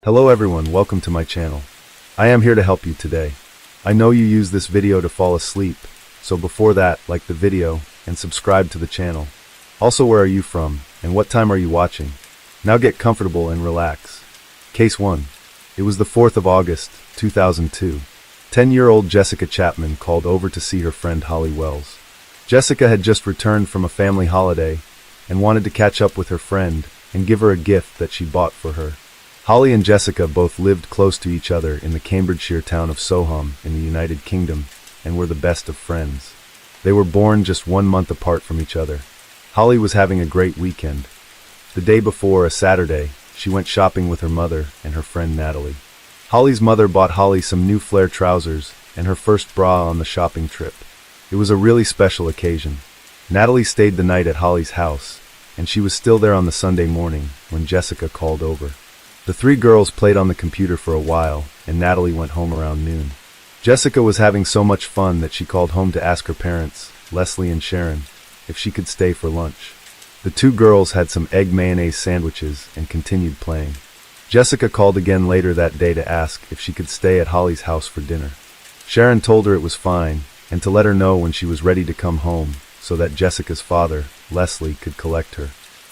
Hello everyone, welcome to my channel. I am here to help you today. I know you use this video to fall asleep, so before that, like the video and subscribe to the channel. Also, where are you from and what time are you watching? Now get comfortable and relax. Case 1. It was the 4th of August, 2002. 10-year-old Jessica Chapman called over to see her friend Holly Wells. Jessica had just returned from a family holiday and wanted to catch up with her friend and give her a gift that she bought for her. Holly and Jessica both lived close to each other in the Cambridgeshire town of Soham in the United Kingdom and were the best of friends. They were born just 1 month apart from each other. Holly was having a great weekend. The day before, a Saturday, she went shopping with her mother and her friend Natalie. Holly's mother bought Holly some new flare trousers and her first bra on the shopping trip. It was a really special occasion. Natalie stayed the night at Holly's house, and she was still there on the Sunday morning when Jessica called over. The three girls played on the computer for a while, and Natalie went home around noon. Jessica was having so much fun that she called home to ask her parents, Leslie and Sharon, if she could stay for lunch. The two girls had some egg mayonnaise sandwiches and continued playing. Jessica called again later that day to ask if she could stay at Holly's house for dinner. Sharon told her it was fine, and to let her know when she was ready to come home, so that Jessica's father, Leslie, could collect her.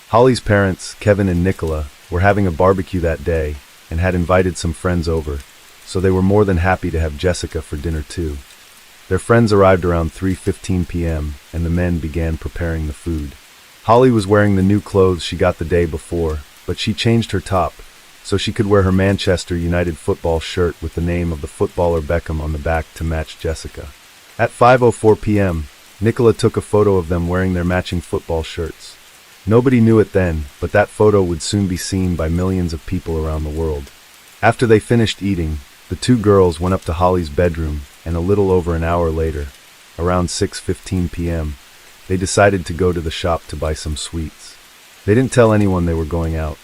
Holly's parents, Kevin and Nicola, were having a barbecue that day and had invited some friends over, so they were more than happy to have Jessica for dinner too. Their friends arrived around 3:15 p.m. and the men began preparing the food. Holly was wearing the new clothes she got the day before, but she changed her top so she could wear her Manchester United football shirt with the name of the footballer Beckham on the back to match Jessica. At 5:04 p.m., Nicola took a photo of them wearing their matching football shirts. Nobody knew it then, but that photo would soon be seen by millions of people around the world. After they finished eating, the two girls went up to Holly's bedroom, and a little over an hour later, around 6:15 p.m., they decided to go to the shop to buy some sweets. They didn't tell anyone they were going out.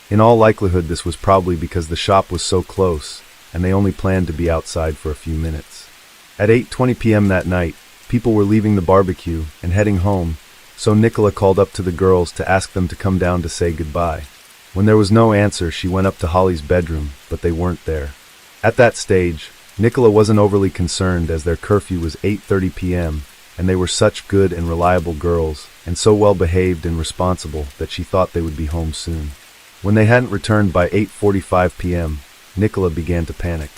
In all likelihood, this was probably because the shop was so close, and they only planned to be outside for a few minutes. At 8:20 p.m. that night, people were leaving the barbecue and heading home, so Nicola called up to the girls to ask them to come down to say goodbye. When there was no answer, she went up to Holly's bedroom, but they weren't there. At that stage, Nicola wasn't overly concerned as their curfew was 8:30 p.m., and they were such good and reliable girls, and so well behaved and responsible that she thought they would be home soon. When they hadn't returned by 8:45 p.m., Nicola began to panic.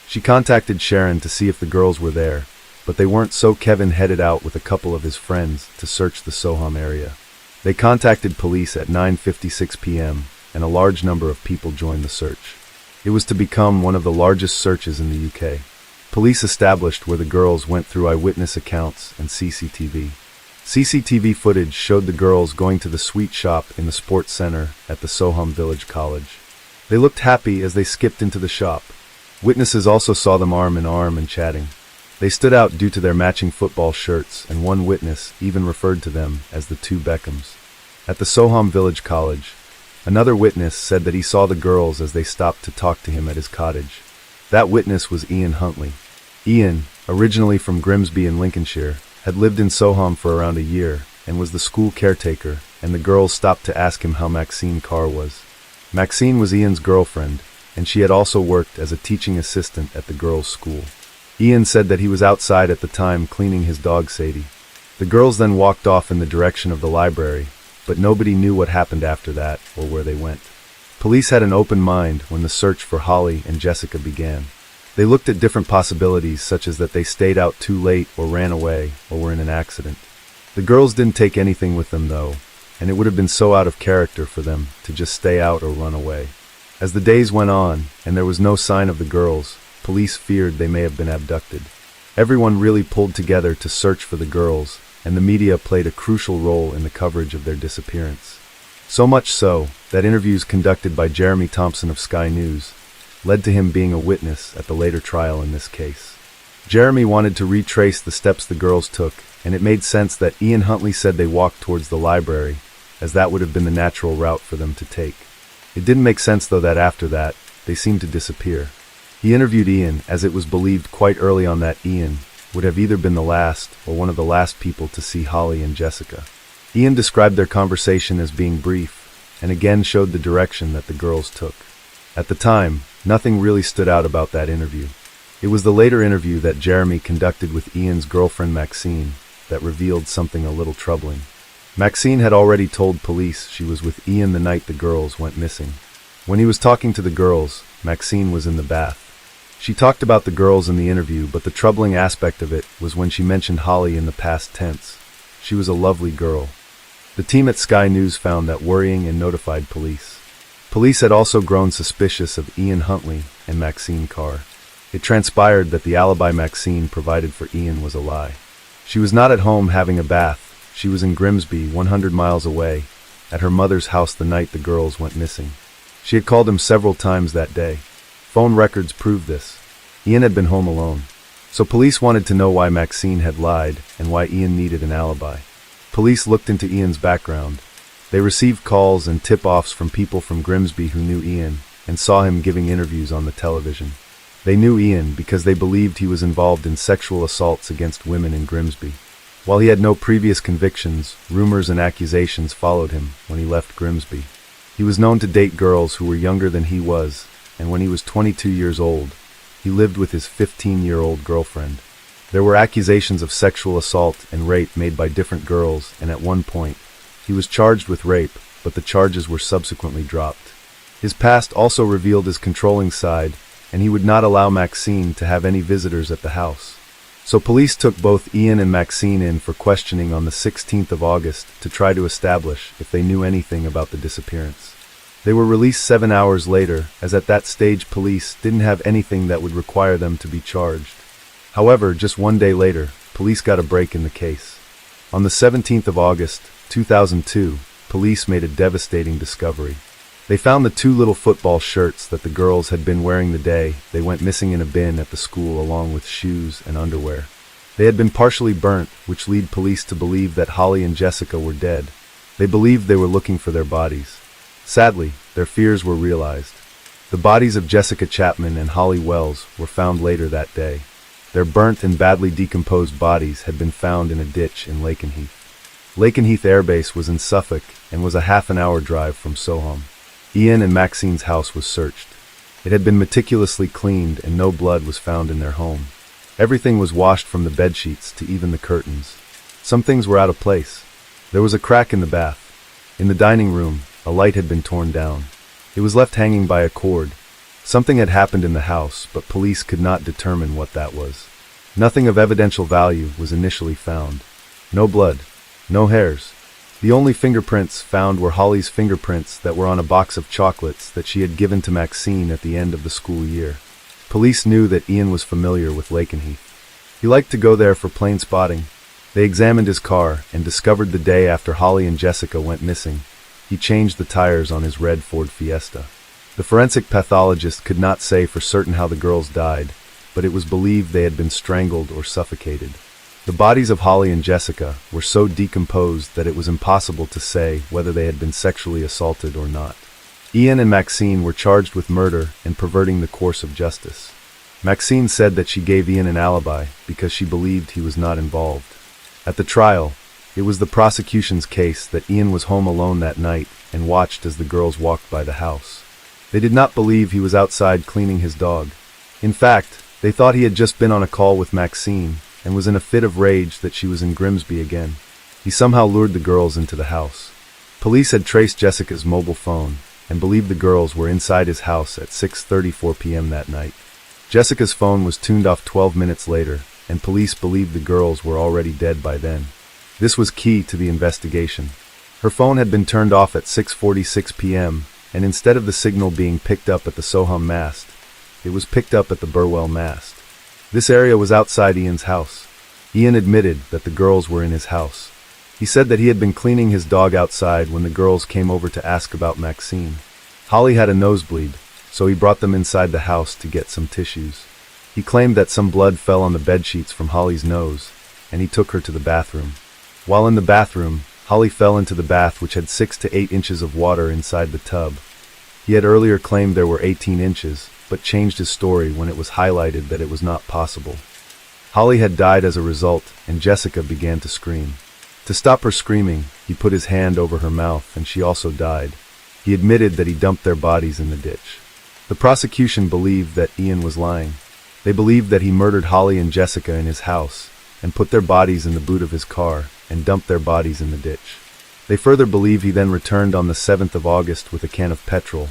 She contacted Sharon to see if the girls were there, but they weren't, so Kevin headed out with a couple of his friends to search the Soham area. They contacted police at 9:56 p.m., and a large number of people joined the search. It was to become one of the largest searches in the UK. Police established where the girls went through eyewitness accounts and CCTV. CCTV footage showed the girls going to the sweet shop in the sports center at the Soham Village College. They looked happy as they skipped into the shop. Witnesses also saw them arm in arm and chatting. They stood out due to their matching football shirts, and one witness even referred to them as the two Beckhams. At the Soham Village College, another witness said that he saw the girls as they stopped to talk to him at his cottage. That witness was Ian Huntley. Ian, originally from Grimsby in Lincolnshire, had lived in Soham for around a year and was the school caretaker, and the girls stopped to ask him how Maxine Carr was. Maxine was Ian's girlfriend, and she had also worked as a teaching assistant at the girls' school. Ian said that he was outside at the time cleaning his dog Sadie. The girls then walked off in the direction of the library, but nobody knew what happened after that or where they went. Police had an open mind when the search for Holly and Jessica began. They looked at different possibilities, such as that they stayed out too late or ran away or were in an accident. The girls didn't take anything with them though, and it would have been so out of character for them to just stay out or run away. As the days went on and there was no sign of the girls, police feared they may have been abducted. Everyone really pulled together to search for the girls, and the media played a crucial role in the coverage of their disappearance. So much so that interviews conducted by Jeremy Thompson of Sky News led to him being a witness at the later trial in this case. Jeremy wanted to retrace the steps the girls took, and it made sense that Ian Huntley said they walked towards the library, as that would have been the natural route for them to take. It didn't make sense though that after that, they seemed to disappear. He interviewed Ian, as it was believed quite early on that Ian would have either been the last or one of the last people to see Holly and Jessica. Ian described their conversation as being brief, and again showed the direction that the girls took. At the time, nothing really stood out about that interview. It was the later interview that Jeremy conducted with Ian's girlfriend Maxine that revealed something a little troubling. Maxine had already told police she was with Ian the night the girls went missing. When he was talking to the girls, Maxine was in the bath. She talked about the girls in the interview, but the troubling aspect of it was when she mentioned Holly in the past tense. She was a lovely girl. The team at Sky News found that worrying and notified police. Police had also grown suspicious of Ian Huntley and Maxine Carr. It transpired that the alibi Maxine provided for Ian was a lie. She was not at home having a bath. She was in Grimsby, 100 miles away, at her mother's house the night the girls went missing. She had called him several times that day. Phone records proved this. Ian had been home alone. So police wanted to know why Maxine had lied and why Ian needed an alibi. Police looked into Ian's background. They received calls and tip-offs from people from Grimsby who knew Ian and saw him giving interviews on the television. They knew Ian because they believed he was involved in sexual assaults against women in Grimsby. While he had no previous convictions, rumors and accusations followed him when he left Grimsby. He was known to date girls who were younger than he was, and when he was 22 years old, he lived with his 15-year-old girlfriend. There were accusations of sexual assault and rape made by different girls, and at one point, he was charged with rape, but the charges were subsequently dropped. His past also revealed his controlling side, and he would not allow Maxine to have any visitors at the house. So police took both Ian and Maxine in for questioning on the 16th of August to try to establish if they knew anything about the disappearance. They were released 7 hours later, as at that stage police didn't have anything that would require them to be charged. However, just 1 day later, police got a break in the case. On the 17th of August, 2002, police made a devastating discovery. They found the 2 little football shirts that the girls had been wearing the day they went missing in a bin at the school, along with shoes and underwear. They had been partially burnt, which led police to believe that Holly and Jessica were dead. They believed they were looking for their bodies. Sadly, their fears were realized. The bodies of Jessica Chapman and Holly Wells were found later that day. Their burnt and badly decomposed bodies had been found in a ditch in Lakenheath. Lakenheath Air Base was in Suffolk and was a half-an-hour drive from Soham. Ian and Maxine's house was searched. It had been meticulously cleaned and no blood was found in their home. Everything was washed from the bedsheets to even the curtains. Some things were out of place. There was a crack in the bath. In the dining room, a light had been torn down. It was left hanging by a cord. Something had happened in the house, but police could not determine what that was. Nothing of evidential value was initially found. No blood. No hairs. The only fingerprints found were Holly's fingerprints that were on a box of chocolates that she had given to Maxine at the end of the school year. Police knew that Ian was familiar with Lakenheath. He liked to go there for plane spotting. They examined his car and discovered the day after Holly and Jessica went missing, he changed the tires on his red Ford Fiesta. The forensic pathologist could not say for certain how the girls died, but it was believed they had been strangled or suffocated. The bodies of Holly and Jessica were so decomposed that it was impossible to say whether they had been sexually assaulted or not. Ian and Maxine were charged with murder and perverting the course of justice. Maxine said that she gave Ian an alibi because she believed he was not involved. At the trial, it was the prosecution's case that Ian was home alone that night and watched as the girls walked by the house. They did not believe he was outside cleaning his dog. In fact, they thought he had just been on a call with Maxine and was in a fit of rage that she was in Grimsby again. He somehow lured the girls into the house. Police had traced Jessica's mobile phone and believed the girls were inside his house at 6:34 p.m. that night. Jessica's phone was tuned off 12 minutes later, and police believed the girls were already dead by then. This was key to the investigation. Her phone had been turned off at 6:46 p.m., and instead of the signal being picked up at the Soham mast, it was picked up at the Burwell mast. This area was outside Ian's house. Ian admitted that the girls were in his house. He said that he had been cleaning his dog outside when the girls came over to ask about Maxine. Holly had a nosebleed, so he brought them inside the house to get some tissues. He claimed that some blood fell on the bedsheets from Holly's nose, and he took her to the bathroom. While in the bathroom, Holly fell into the bath, which had 6 to 8 inches of water inside the tub. He had earlier claimed there were 18 inches, but changed his story when it was highlighted that it was not possible. Holly had died as a result, and Jessica began to scream. To stop her screaming, he put his hand over her mouth, and she also died. He admitted that he dumped their bodies in the ditch. The prosecution believed that Ian was lying. They believed that he murdered Holly and Jessica in his house and put their bodies in the boot of his car and dumped their bodies in the ditch. They further believe he then returned on the 7th of August with a can of petrol,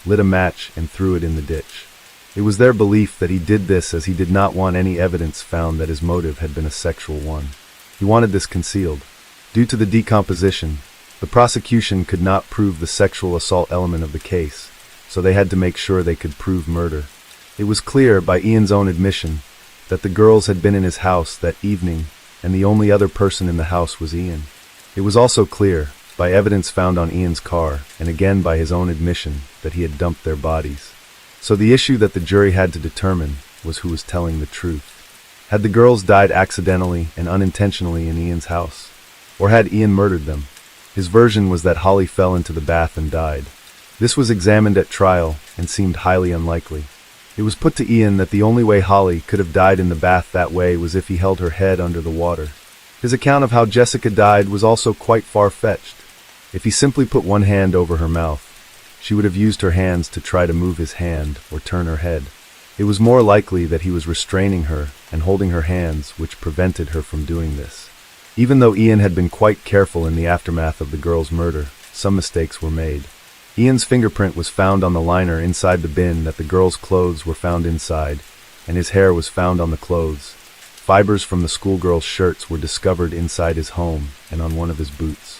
lit a match, and threw it in the ditch. It was their belief that he did this as he did not want any evidence found that his motive had been a sexual one. He wanted this concealed. Due to the decomposition, the prosecution could not prove the sexual assault element of the case, so they had to make sure they could prove murder. It was clear, by Ian's own admission, that the girls had been in his house that evening, and the only other person in the house was Ian. It was also clear, by evidence found on Ian's car, and again by his own admission, that he had dumped their bodies. So the issue that the jury had to determine was who was telling the truth. Had the girls died accidentally and unintentionally in Ian's house? Or had Ian murdered them? His version was that Holly fell into the bath and died. This was examined at trial and seemed highly unlikely. It was put to Ian that the only way Holly could have died in the bath that way was if he held her head under the water. His account of how Jessica died was also quite far-fetched. If he simply put one hand over her mouth, she would have used her hands to try to move his hand or turn her head. It was more likely that he was restraining her and holding her hands, which prevented her from doing this. Even though Ian had been quite careful in the aftermath of the girls' murder, some mistakes were made. Ian's fingerprint was found on the liner inside the bin that the girls' clothes were found inside, and his hair was found on the clothes. Fibers from the schoolgirls' shirts were discovered inside his home and on one of his boots.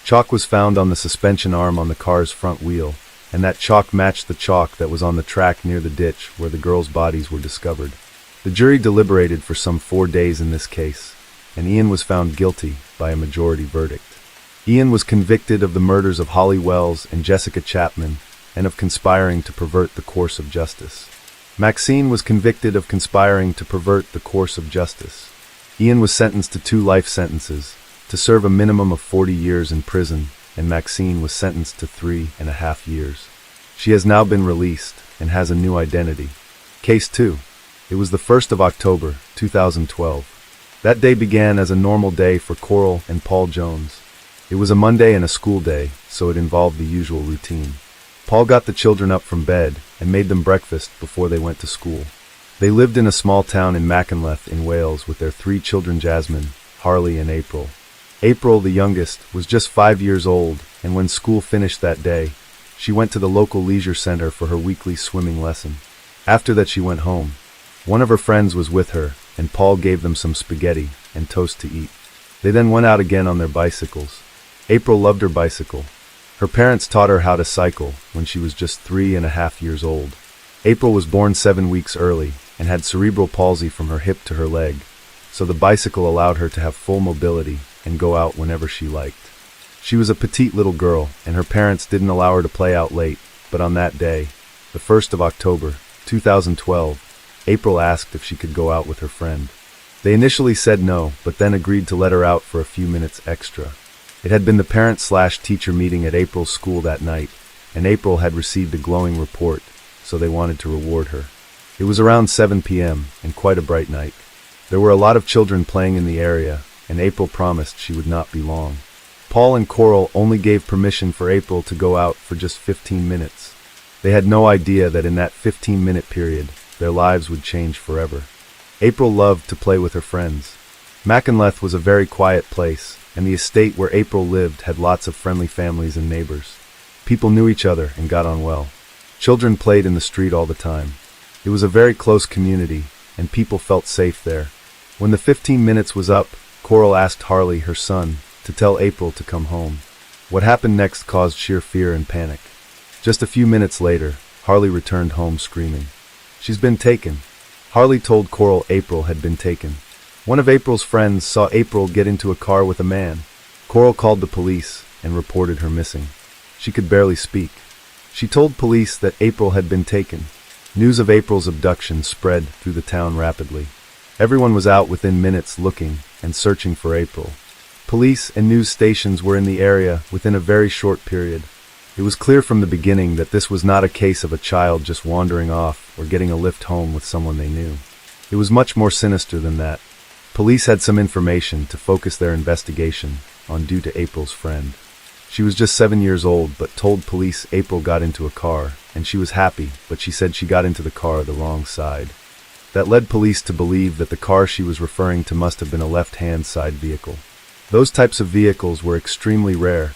Chalk was found on the suspension arm on the car's front wheel, and that chalk matched the chalk that was on the track near the ditch where the girls' bodies were discovered. The jury deliberated for some 4 days in this case, and Ian was found guilty by a majority verdict. Ian was convicted of the murders of Holly Wells and Jessica Chapman and of conspiring to pervert the course of justice. Maxine was convicted of conspiring to pervert the course of justice. Ian was sentenced to 2 life sentences, to serve a minimum of 40 years in prison, and Maxine was sentenced to 3.5 years. She has now been released and has a new identity. Case 2. It was the 1st of October, 2012. That day began as a normal day for Coral and Paul Jones. It was a Monday and a school day, so it involved the usual routine. Paul got the children up from bed and made them breakfast before they went to school. They lived in a small town in Machynlleth in Wales with their 3 children, Jasmine, Harley, and April. April, the youngest, was just 5 years old, and when school finished that day, she went to the local leisure center for her weekly swimming lesson. After that, she went home. One of her friends was with her, and Paul gave them some spaghetti and toast to eat. They then went out again on their bicycles. April loved her bicycle. Her parents taught her how to cycle when she was just 3.5 years old. April was born 7 weeks early and had cerebral palsy from her hip to her leg, so the bicycle allowed her to have full mobility and go out whenever she liked. She was a petite little girl, and her parents didn't allow her to play out late, but on that day, the 1st of October, 2012, April asked if she could go out with her friend. They initially said no, but then agreed to let her out for a few minutes extra. It had been the parent/teacher meeting at April's school that night, and April had received a glowing report, so they wanted to reward her. It was around 7 p.m. and quite a bright night. There were a lot of children playing in the area, and April promised she would not be long. Paul and Coral only gave permission for April to go out for just 15 minutes. They had no idea that in that 15-minute period, their lives would change forever. April loved to play with her friends. Machynlleth was a very quiet place, and the estate where April lived had lots of friendly families and neighbors. People knew each other and got on well. Children played in the street all the time. It was a very close community, and people felt safe there. When the 15 minutes was up, Coral asked Harley, her son, to tell April to come home. What happened next caused sheer fear and panic. Just a few minutes later, Harley returned home screaming. "She's been taken." Harley told Coral April had been taken. One of April's friends saw April get into a car with a man. Coral called the police and reported her missing. She could barely speak. She told police that April had been taken. News of April's abduction spread through the town rapidly. Everyone was out within minutes looking and searching for April. Police and news stations were in the area within a very short period. It was clear from the beginning that this was not a case of a child just wandering off or getting a lift home with someone they knew. It was much more sinister than that. Police had some information to focus their investigation on due to April's friend. She was just 7 years old, but told police April got into a car, and she was happy, but she said she got into the car the wrong side. That led police to believe that the car she was referring to must have been a left-hand side vehicle. Those types of vehicles were extremely rare,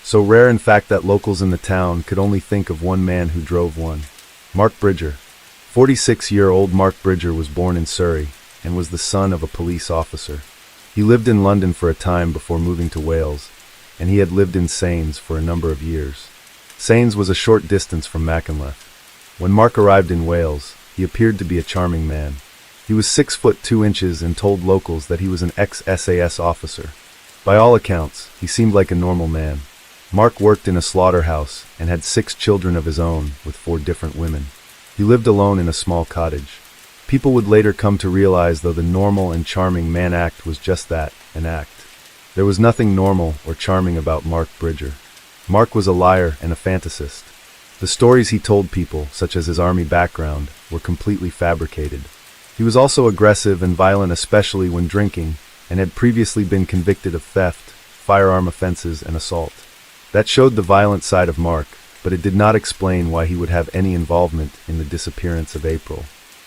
so rare in fact that locals in the town could only think of one man who drove one. Mark Bridger. 46-year-old Mark Bridger was born in Surrey and was the son of a police officer. He lived in London for a time before moving to Wales, and he had lived in Sains for a number of years. Sains was a short distance from Machynlleth. When Mark arrived in Wales, he appeared to be a charming man. He was 6 foot 2 inches and told locals that he was an ex-SAS officer. By all accounts, he seemed like a normal man. Mark worked in a slaughterhouse and had 6 children of his own with 4 different women. He lived alone in a small cottage. People would later come to realize, though, the normal and charming man act was just that, an act. There was nothing normal or charming about Mark Bridger. Mark was a liar and a fantasist. The stories he told people, such as his army background, were completely fabricated. He was also aggressive and violent, especially when drinking, and had previously been convicted of theft, firearm offenses, and assault. That showed the violent side of Mark, but it did not explain why he would have any involvement in the disappearance of April.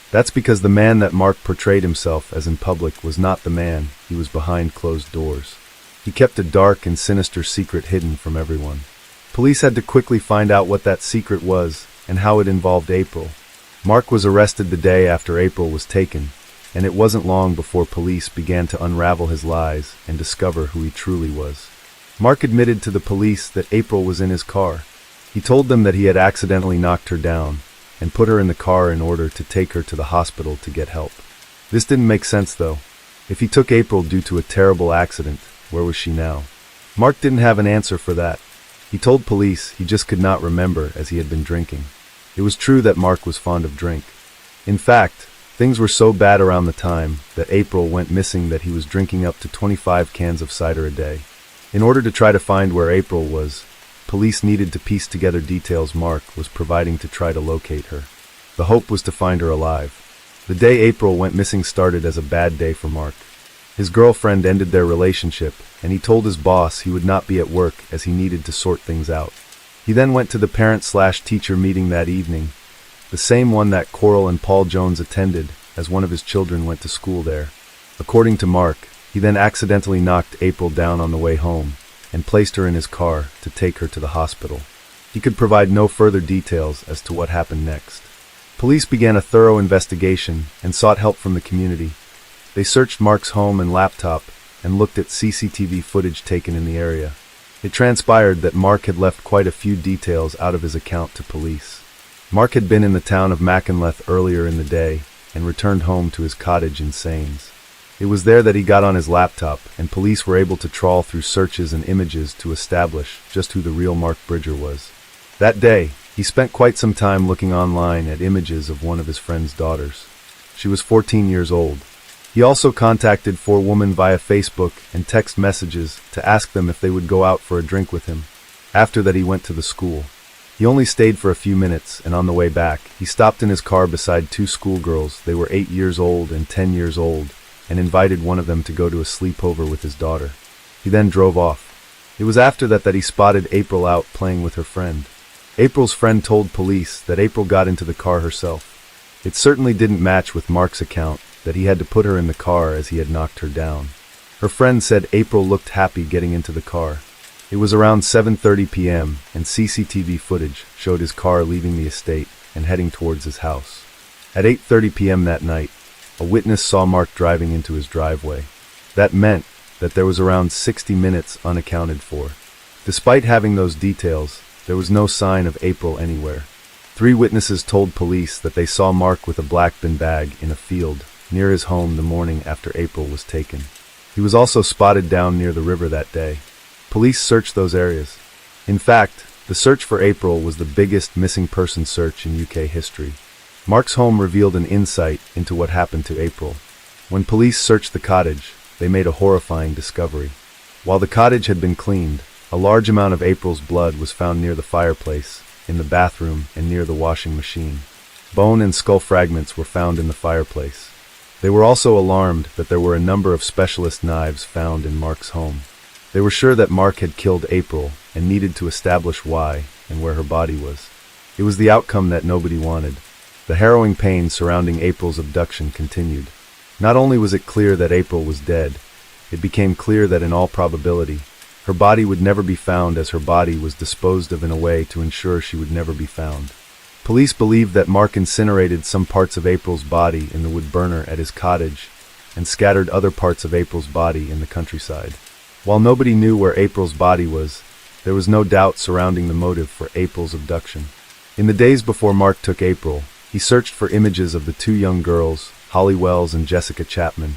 That's because the man that Mark portrayed himself as in public was not the man. He was behind closed doors. He kept a dark and sinister secret hidden from everyone. Police had to quickly find out what that secret was and how it involved April. Mark was arrested the day after April was taken, and it wasn't long before police began to unravel his lies and discover who he truly was. Mark admitted to the police that April was in his car. He told them that he had accidentally knocked her down and put her in the car in order to take her to the hospital to get help. This didn't make sense, though. If he took April due to a terrible accident, where was she now? Mark didn't have an answer for that. He told police he just could not remember as he had been drinking. It was true that Mark was fond of drink. In fact, things were so bad around the time that April went missing that he was drinking up to 25 cans of cider a day. In order to try to find where April was, police needed to piece together details Mark was providing to try to locate her. The hope was to find her alive. The day April went missing started as a bad day for Mark. His girlfriend ended their relationship, and he told his boss he would not be at work as he needed to sort things out. He then went to the parent-slash-teacher meeting that evening, the same one that Coral and Paul Jones attended, as one of his children went to school there. According to Mark, he then accidentally knocked April down on the way home and placed her in his car to take her to the hospital. He could provide no further details as to what happened next. Police began a thorough investigation and sought help from the community. They searched Mark's home and laptop and looked at CCTV footage taken in the area. It transpired that Mark had left quite a few details out of his account to police. Mark had been in the town of Machynlleth earlier in the day and returned home to his cottage in Sains. It was there that he got on his laptop, and police were able to trawl through searches and images to establish just who the real Mark Bridger was. That day, he spent quite some time looking online at images of one of his friend's daughters. She was 14 years old. He also contacted 4 women via Facebook and text messages to ask them if they would go out for a drink with him. After that, he went to the school. He only stayed for a few minutes, and on the way back, he stopped in his car beside 2 schoolgirls. They were 8 years old and 10 years old, and invited one of them to go to a sleepover with his daughter. He then drove off. It was after that he spotted April out playing with her friend. April's friend told police that April got into the car herself. It certainly didn't match with Mark's account that he had to put her in the car as he had knocked her down. Her friend said April looked happy getting into the car. It was around 7:30 p.m. and CCTV footage showed his car leaving the estate and heading towards his house. At 8:30 p.m. that night, a witness saw Mark driving into his driveway. That meant that there was around 60 minutes unaccounted for. Despite having those details, there was no sign of April anywhere. 3 witnesses told police that they saw Mark with a black bin bag in a field near his home the morning after April was taken. He was also spotted down near the river that day. Police searched those areas. In fact, the search for April was the biggest missing person search in UK history. Mark's home revealed an insight into what happened to April. When police searched the cottage, they made a horrifying discovery. While the cottage had been cleaned, a large amount of April's blood was found near the fireplace, in the bathroom, and near the washing machine. Bone and skull fragments were found in the fireplace. They were also alarmed that there were a number of specialist knives found in Mark's home. They were sure that Mark had killed April and needed to establish why and where her body was. It was the outcome that nobody wanted. The harrowing pain surrounding April's abduction continued. Not only was it clear that April was dead, it became clear that in all probability, her body would never be found, as her body was disposed of in a way to ensure she would never be found. Police believed that Mark incinerated some parts of April's body in the wood burner at his cottage and scattered other parts of April's body in the countryside. While nobody knew where April's body was, there was no doubt surrounding the motive for April's abduction. In the days before Mark took April, he searched for images of the two young girls, Holly Wells and Jessica Chapman,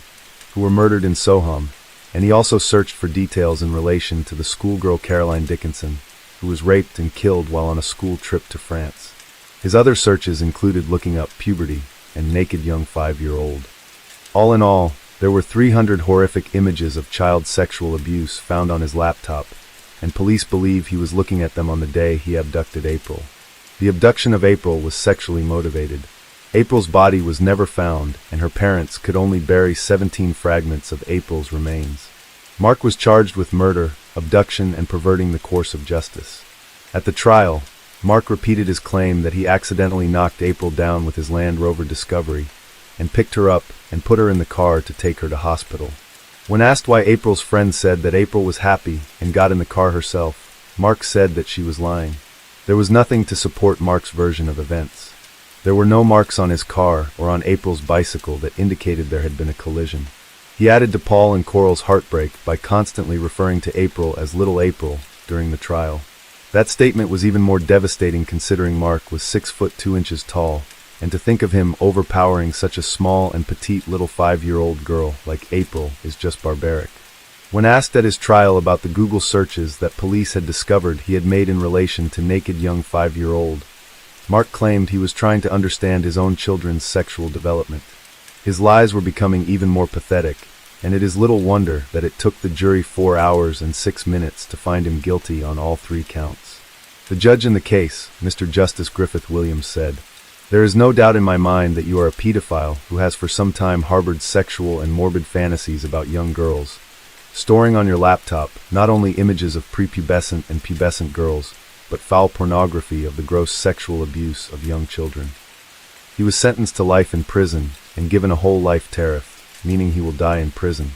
who were murdered in Soham, and he also searched for details in relation to the schoolgirl Caroline Dickinson, who was raped and killed while on a school trip to France. His other searches included looking up puberty and naked young 5-year-old. All in all, there were 300 horrific images of child sexual abuse found on his laptop, and police believe he was looking at them on the day he abducted April. The abduction of April was sexually motivated. April's body was never found, and her parents could only bury 17 fragments of April's remains. Mark was charged with murder, abduction, and perverting the course of justice. At the trial, Mark repeated his claim that he accidentally knocked April down with his Land Rover Discovery and picked her up and put her in the car to take her to hospital. When asked why April's friend said that April was happy and got in the car herself, Mark said that she was lying. There was nothing to support Mark's version of events. There were no marks on his car or on April's bicycle that indicated there had been a collision. He added to Paul and Coral's heartbreak by constantly referring to April as Little April during the trial. That statement was even more devastating considering Mark was 6 foot 2 inches tall, and to think of him overpowering such a small and petite little 5-year-old girl like April is just barbaric. When asked at his trial about the Google searches that police had discovered he had made in relation to naked young 5-year-old, Mark claimed he was trying to understand his own children's sexual development. His lies were becoming even more pathetic, and it is little wonder that it took the jury 4 hours and 6 minutes to find him guilty on all 3 counts. The judge in the case, Mr. Justice Griffith Williams, said, "There is no doubt in my mind that you are a pedophile who has for some time harbored sexual and morbid fantasies about young girls, storing on your laptop not only images of prepubescent and pubescent girls, but foul pornography of the gross sexual abuse of young children." He was sentenced to life in prison and given a whole life tariff, meaning he will die in prison.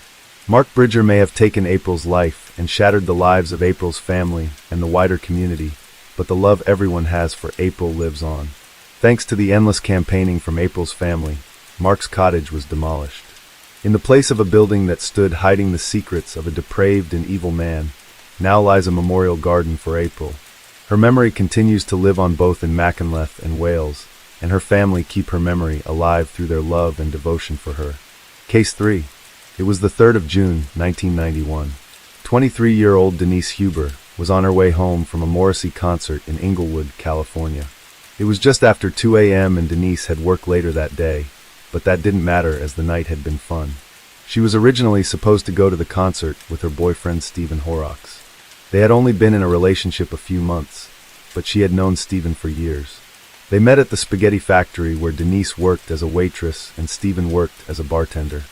Mark Bridger may have taken April's life and shattered the lives of April's family and the wider community, but the love everyone has for April lives on. Thanks to the endless campaigning from April's family, Mark's cottage was demolished. In the place of a building that stood hiding the secrets of a depraved and evil man, now lies a memorial garden for April. Her memory continues to live on both in Machynlleth and Wales, and her family keep her memory alive through their love and devotion for her. Case 3. It was the 3rd of June, 1991. 23-year-old Denise Huber was on her way home from a Morrissey concert in Inglewood, California. It was just after 2 a.m. and Denise had work later that day, but that didn't matter as the night had been fun. She was originally supposed to go to the concert with her boyfriend Stephen Horrocks. They had only been in a relationship a few months, but she had known Stephen for years. They met at the spaghetti factory where Denise worked as a waitress and Stephen worked as a bartender.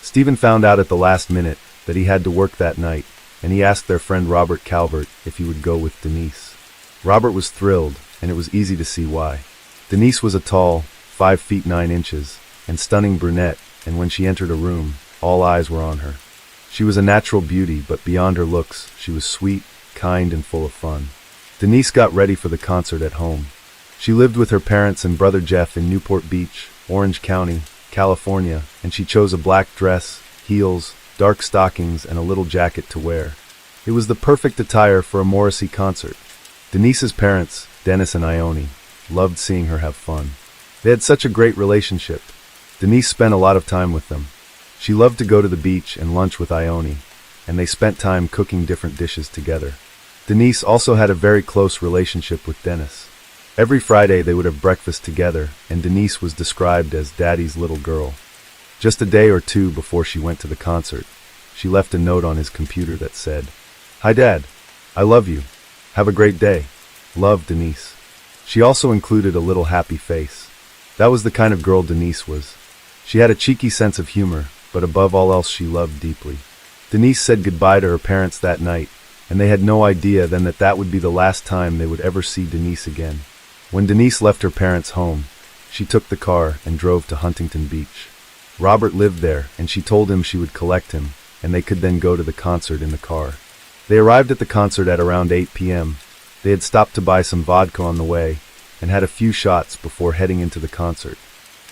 Stephen found out at the last minute that he had to work that night, and he asked their friend Robert Calvert if he would go with Denise. Robert was thrilled, and it was easy to see why. Denise was a tall, 5 feet 9 inches, and stunning brunette, and when she entered a room, all eyes were on her. She was a natural beauty, but beyond her looks, she was sweet, kind, and full of fun. Denise got ready for the concert at home. She lived with her parents and brother Jeff in Newport Beach, Orange County, California, and she chose a black dress, heels, dark stockings, and a little jacket to wear. It was the perfect attire for a Morrissey concert. Denise's parents, Dennis and Ione, loved seeing her have fun. They had such a great relationship. Denise spent a lot of time with them. She loved to go to the beach and lunch with Ione, and they spent time cooking different dishes together. Denise also had a very close relationship with Dennis. Every Friday they would have breakfast together, and Denise was described as Daddy's little girl. Just a day or two before she went to the concert, she left a note on his computer that said, "Hi Dad, I love you. Have a great day. Love, Denise." She also included a little happy face. That was the kind of girl Denise was. She had a cheeky sense of humor, but above all else she loved deeply. Denise said goodbye to her parents that night, and they had no idea then that that would be the last time they would ever see Denise again. When Denise left her parents' home, she took the car and drove to Huntington Beach. Robert lived there, and she told him she would collect him, and they could then go to the concert in the car. They arrived at the concert at around 8 p.m. They had stopped to buy some vodka on the way, and had a few shots before heading into the concert.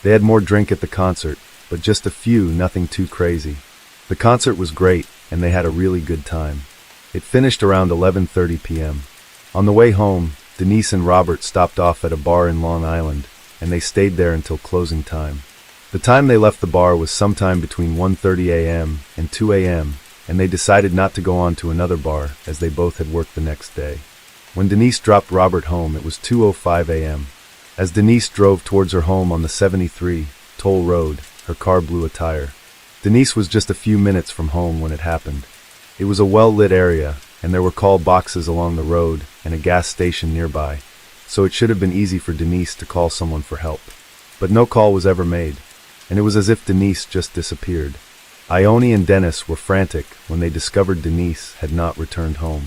They had more drink at the concert, but just a few, nothing too crazy. The concert was great, and they had a really good time. It finished around 11:30 p.m. On the way home, Denise and Robert stopped off at a bar in Long Island, and they stayed there until closing time. The time they left the bar was sometime between 1:30 a.m. and 2 a.m., and they decided not to go on to another bar as they both had work the next day. When Denise dropped Robert home, it was 2:05 a.m. As Denise drove towards her home on the 73 Toll Road, her car blew a tire. Denise was just a few minutes from home when it happened. It was a well-lit area, and there were call boxes along the road and a gas station nearby, so it should have been easy for Denise to call someone for help. But no call was ever made, and it was as if Denise just disappeared. Ione and Dennis were frantic when they discovered Denise had not returned home.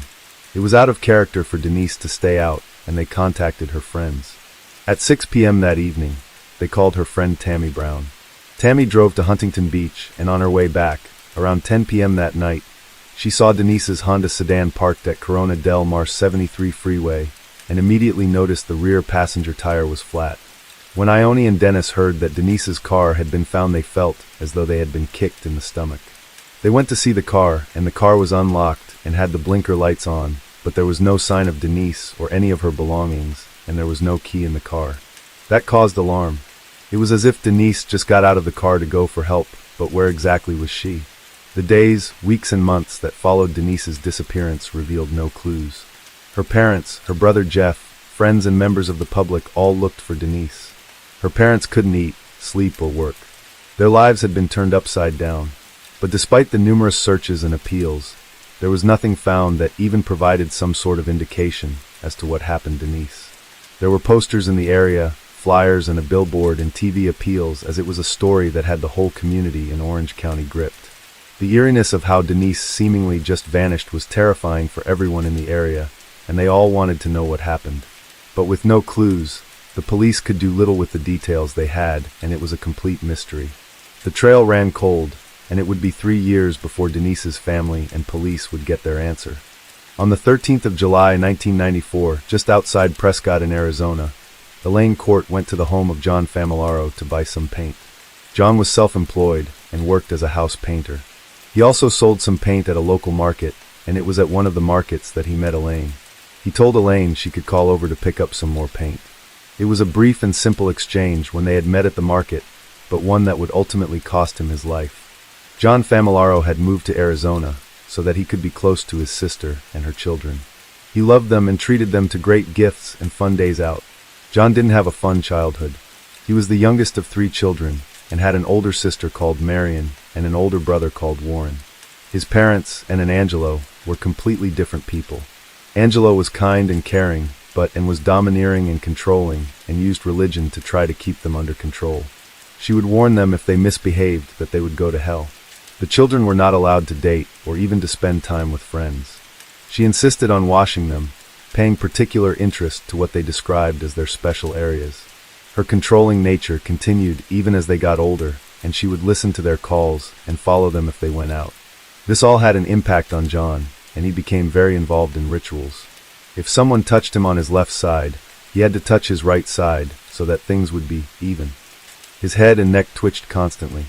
It was out of character for Denise to stay out, and they contacted her friends. At 6 p.m. that evening, they called her friend Tammy Brown. Tammy drove to Huntington Beach, and on her way back, around 10 p.m. that night, she saw Denise's Honda sedan parked at Corona del Mar 73 freeway, and immediately noticed the rear passenger tire was flat. When Ione and Dennis heard that Denise's car had been found, they felt as though they had been kicked in the stomach. They went to see the car, and the car was unlocked and had the blinker lights on, but there was no sign of Denise or any of her belongings, and there was no key in the car. That caused alarm. It was as if Denise just got out of the car to go for help, but where exactly was she? The days, weeks, and months that followed Denise's disappearance revealed no clues. Her parents, her brother Jeff, friends and members of the public all looked for Denise. Her parents couldn't eat, sleep, or work. Their lives had been turned upside down. But despite the numerous searches and appeals, there was nothing found that even provided some sort of indication as to what happened to Denise. There were posters in the area, flyers, and a billboard and TV appeals, as it was a story that had the whole community in Orange County gripped. The eeriness of how Denise seemingly just vanished was terrifying for everyone in the area, and they all wanted to know what happened. But with no clues, the police could do little with the details they had, and it was a complete mystery. The trail ran cold, and it would be 3 years before Denise's family and police would get their answer. On the 13th of July, 1994, just outside Prescott in Arizona, Elaine Court went to the home of John Familaro to buy some paint. John was self-employed and worked as a house painter. He also sold some paint at a local market, and it was at one of the markets that he met Elaine. He told Elaine she could call over to pick up some more paint. It was a brief and simple exchange when they had met at the market, but one that would ultimately cost him his life. John Familaro had moved to Arizona so that he could be close to his sister and her children. He loved them and treated them to great gifts and fun days out. John didn't have a fun childhood. He was the youngest of 3 children and had an older sister called Marion and an older brother called Warren. His parents and Angelo were completely different people. Angelo was kind and caring, but was domineering and controlling, and used religion to try to keep them under control. She would warn them if they misbehaved that they would go to hell. The children were not allowed to date or even to spend time with friends. She insisted on washing them, paying particular interest to what they described as their special areas. Her controlling nature continued even as they got older, and she would listen to their calls and follow them if they went out. This all had an impact on John, and he became very involved in rituals. If someone touched him on his left side, he had to touch his right side so that things would be even. His head and neck twitched constantly.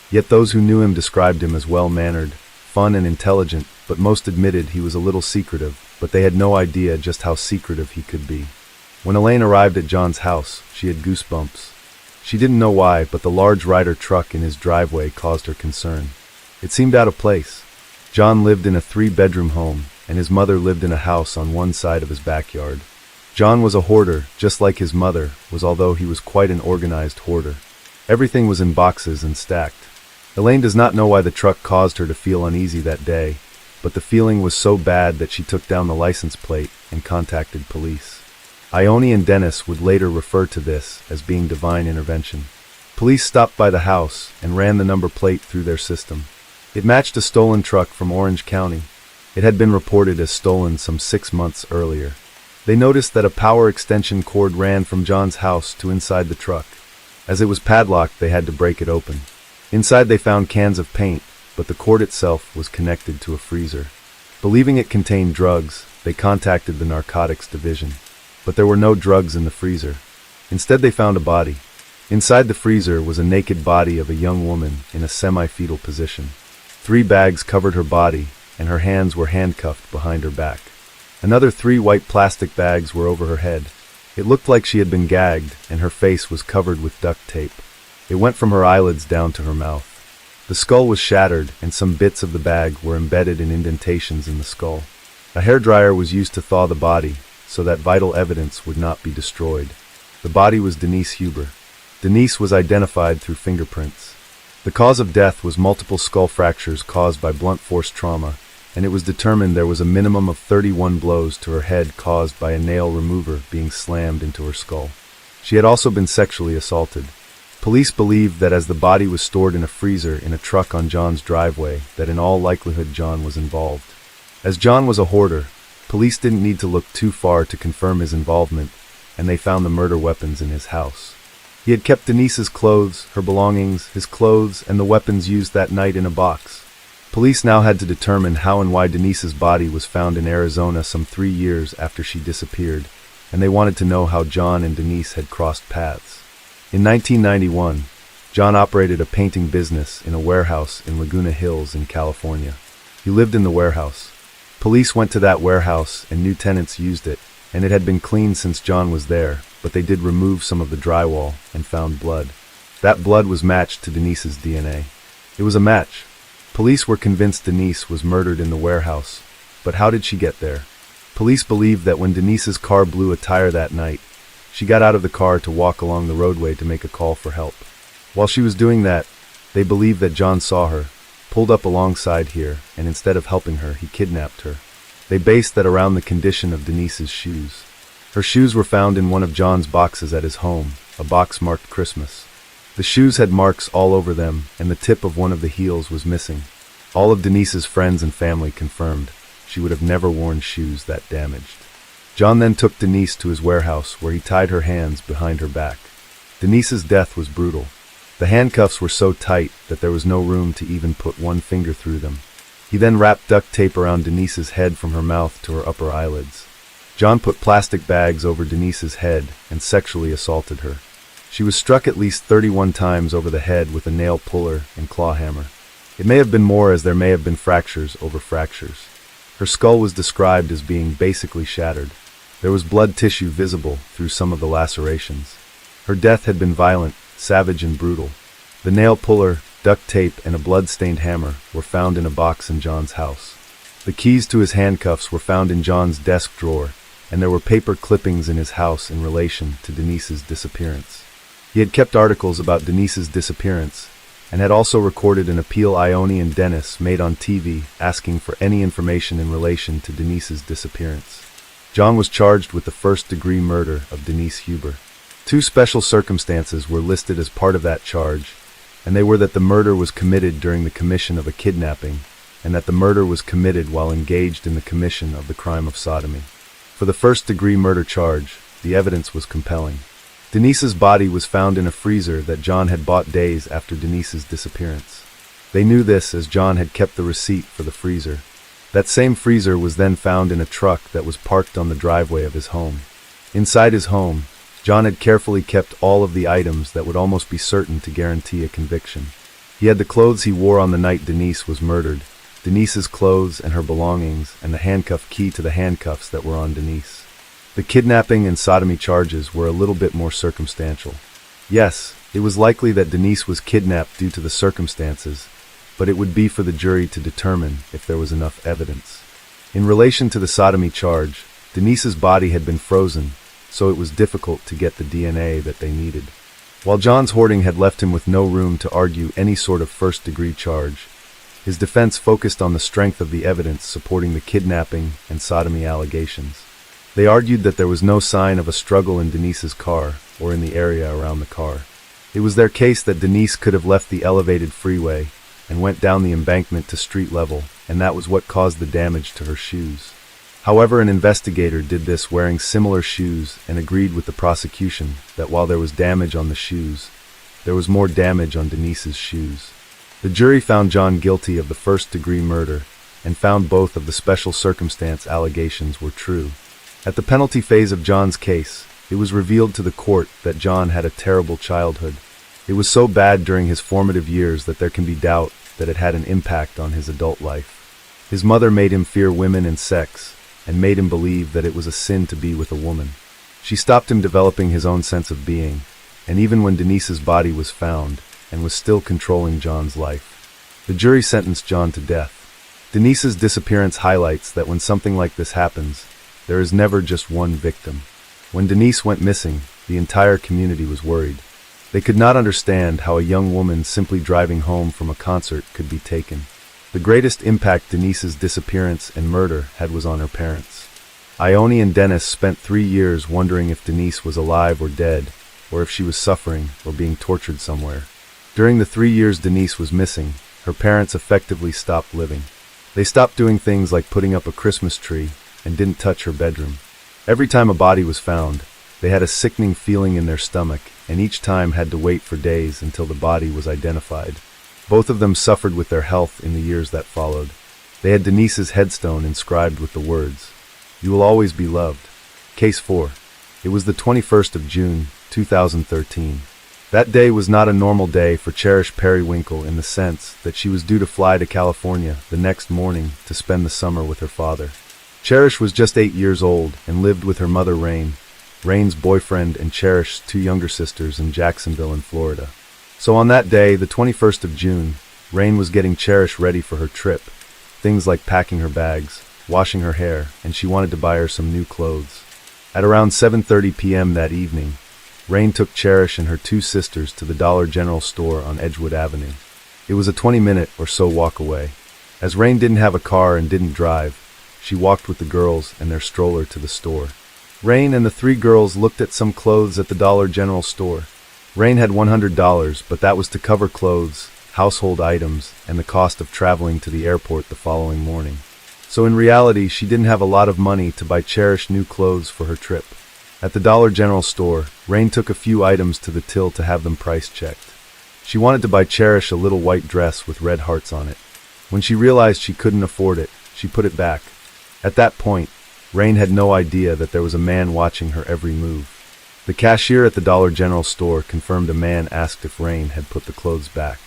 Yet those who knew him described him as well-mannered, fun and intelligent, but most admitted he was a little secretive, but they had no idea just how secretive he could be. When Elaine arrived at John's house, she had goosebumps. She didn't know why, but the large Ryder truck in his driveway caused her concern. It seemed out of place. John lived in a 3-bedroom home, and his mother lived in a house on one side of his backyard. John was a hoarder, just like his mother was, although he was quite an organized hoarder. Everything was in boxes and stacked. Elaine does not know why the truck caused her to feel uneasy that day, but the feeling was so bad that she took down the license plate and contacted police. Ione and Dennis would later refer to this as being divine intervention. Police stopped by the house and ran the number plate through their system. It matched a stolen truck from Orange County. It had been reported as stolen some 6 months earlier. They noticed that a power extension cord ran from John's house to inside the truck. As it was padlocked, they had to break it open. Inside they found cans of paint, but the cord itself was connected to a freezer. Believing it contained drugs, they contacted the narcotics division. But there were no drugs in the freezer. Instead they found a body. Inside the freezer was a naked body of a young woman in a semi-fetal position. 3 bags covered her body, and her hands were handcuffed behind her back. Another 3 white plastic bags were over her head. It looked like she had been gagged, and her face was covered with duct tape. It went from her eyelids down to her mouth. The skull was shattered, and some bits of the bag were embedded in indentations in the skull. A hairdryer was used to thaw the body, so that vital evidence would not be destroyed. The body was Denise Huber. Denise was identified through fingerprints. The cause of death was multiple skull fractures caused by blunt force trauma, and it was determined there was a minimum of 31 blows to her head caused by a nail remover being slammed into her skull. She had also been sexually assaulted. Police believed that as the body was stored in a freezer in a truck on John's driveway, that in all likelihood John was involved. As John was a hoarder, police didn't need to look too far to confirm his involvement, and they found the murder weapons in his house. He had kept Denise's clothes, her belongings, his clothes, and the weapons used that night in a box. Police now had to determine how and why Denise's body was found in Arizona some 3 years after she disappeared, and they wanted to know how John and Denise had crossed paths. In 1991, John operated a painting business in a warehouse in Laguna Hills in California. He lived in the warehouse. Police went to that warehouse and new tenants used it, and it had been cleaned since John was there, but they did remove some of the drywall and found blood. That blood was matched to Denise's DNA. It was a match. Police were convinced Denise was murdered in the warehouse, but how did she get there? Police believed that when Denise's car blew a tire that night, she got out of the car to walk along the roadway to make a call for help. While she was doing that, they believed that John saw her, pulled up alongside here, and instead of helping her, he kidnapped her. They based that around the condition of Denise's shoes. Her shoes were found in one of John's boxes at his home, a box marked Christmas. The shoes had marks all over them, and the tip of one of the heels was missing. All of Denise's friends and family confirmed she would have never worn shoes that damaged. John then took Denise to his warehouse, where he tied her hands behind her back. Denise's death was brutal. The handcuffs were so tight that there was no room to even put one finger through them. He then wrapped duct tape around Denise's head from her mouth to her upper eyelids. John put plastic bags over Denise's head and sexually assaulted her. She was struck at least 31 times over the head with a nail puller and claw hammer. It may have been more, as there may have been fractures over fractures. Her skull was described as being basically shattered. There was blood tissue visible through some of the lacerations. Her death had been violent, savage, and brutal. The nail puller, duct tape, and a blood-stained hammer were found in a box in John's house. The keys to his handcuffs were found in John's desk drawer, and there were paper clippings in his house in relation to Denise's disappearance. He had kept articles about Denise's disappearance, and had also recorded an appeal Ione and Dennis made on TV asking for any information in relation to Denise's disappearance. John was charged with the first-degree murder of Denise Huber. 2 special circumstances were listed as part of that charge, and they were that the murder was committed during the commission of a kidnapping, and that the murder was committed while engaged in the commission of the crime of sodomy. For the first-degree murder charge, the evidence was compelling. Denise's body was found in a freezer that John had bought days after Denise's disappearance. They knew this as John had kept the receipt for the freezer. That same freezer was then found in a truck that was parked on the driveway of his home. Inside his home, John had carefully kept all of the items that would almost be certain to guarantee a conviction. He had the clothes he wore on the night Denise was murdered, Denise's clothes and her belongings, and the handcuff key to the handcuffs that were on Denise. The kidnapping and sodomy charges were a little bit more circumstantial. Yes, it was likely that Denise was kidnapped due to the circumstances, but it would be for the jury to determine if there was enough evidence. In relation to the sodomy charge, Denise's body had been frozen, so it was difficult to get the DNA that they needed. While John's hoarding had left him with no room to argue any sort of first-degree charge, his defense focused on the strength of the evidence supporting the kidnapping and sodomy allegations. They argued that there was no sign of a struggle in Denise's car or in the area around the car. It was their case that Denise could have left the elevated freeway, and went down the embankment to street level, and that was what caused the damage to her shoes. However, an investigator did this wearing similar shoes and agreed with the prosecution that while there was damage on the shoes, there was more damage on Denise's shoes. The jury found John guilty of the first-degree murder and found both of the special circumstance allegations were true. At the penalty phase of John's case, it was revealed to the court that John had a terrible childhood. It was so bad during his formative years that there can be doubt that it had an impact on his adult life. His mother made him fear women and sex, and made him believe that it was a sin to be with a woman. She stopped him developing his own sense of being, and even when Denise's body was found, and was still controlling John's life. The jury sentenced John to death. Denise's disappearance highlights that when something like this happens, there is never just one victim. When Denise went missing, the entire community was worried. They could not understand how a young woman simply driving home from a concert could be taken. The greatest impact Denise's disappearance and murder had was on her parents. Ione and Dennis spent 3 years wondering if Denise was alive or dead, or if she was suffering or being tortured somewhere. During the 3 years Denise was missing, her parents effectively stopped living. They stopped doing things like putting up a Christmas tree and didn't touch her bedroom. Every time a body was found, they had a sickening feeling in their stomach, and each time had to wait for days until the body was identified. Both of them suffered with their health in the years that followed. They had Denise's headstone inscribed with the words, "You will always be loved." Case 4. It was the 21st of June, 2013. That day was not a normal day for Cherish Periwinkle in the sense that she was due to fly to California the next morning to spend the summer with her father. Cherish was just 8 years old and lived with her mother Rain, Rain's boyfriend and Cherish's 2 younger sisters in Jacksonville in Florida. So on that day, the 21st of June, Rain was getting Cherish ready for her trip, things like packing her bags, washing her hair, and she wanted to buy her some new clothes. At around 7:30 p.m. that evening, Rain took Cherish and her 2 sisters to the Dollar General store on Edgewood Avenue. It was a 20-minute or so walk away. As Rain didn't have a car and didn't drive, she walked with the girls and their stroller to the store. Rain and the 3 girls looked at some clothes at the Dollar General store. Rain had $100, but that was to cover clothes, household items, and the cost of traveling to the airport the following morning. So in reality, she didn't have a lot of money to buy Cherish new clothes for her trip. At the Dollar General store, Rain took a few items to the till to have them price checked. She wanted to buy Cherish a little white dress with red hearts on it. When she realized she couldn't afford it, she put it back. At that point, Rain had no idea that there was a man watching her every move. The cashier at the Dollar General store confirmed a man asked if Rain had put the clothes back.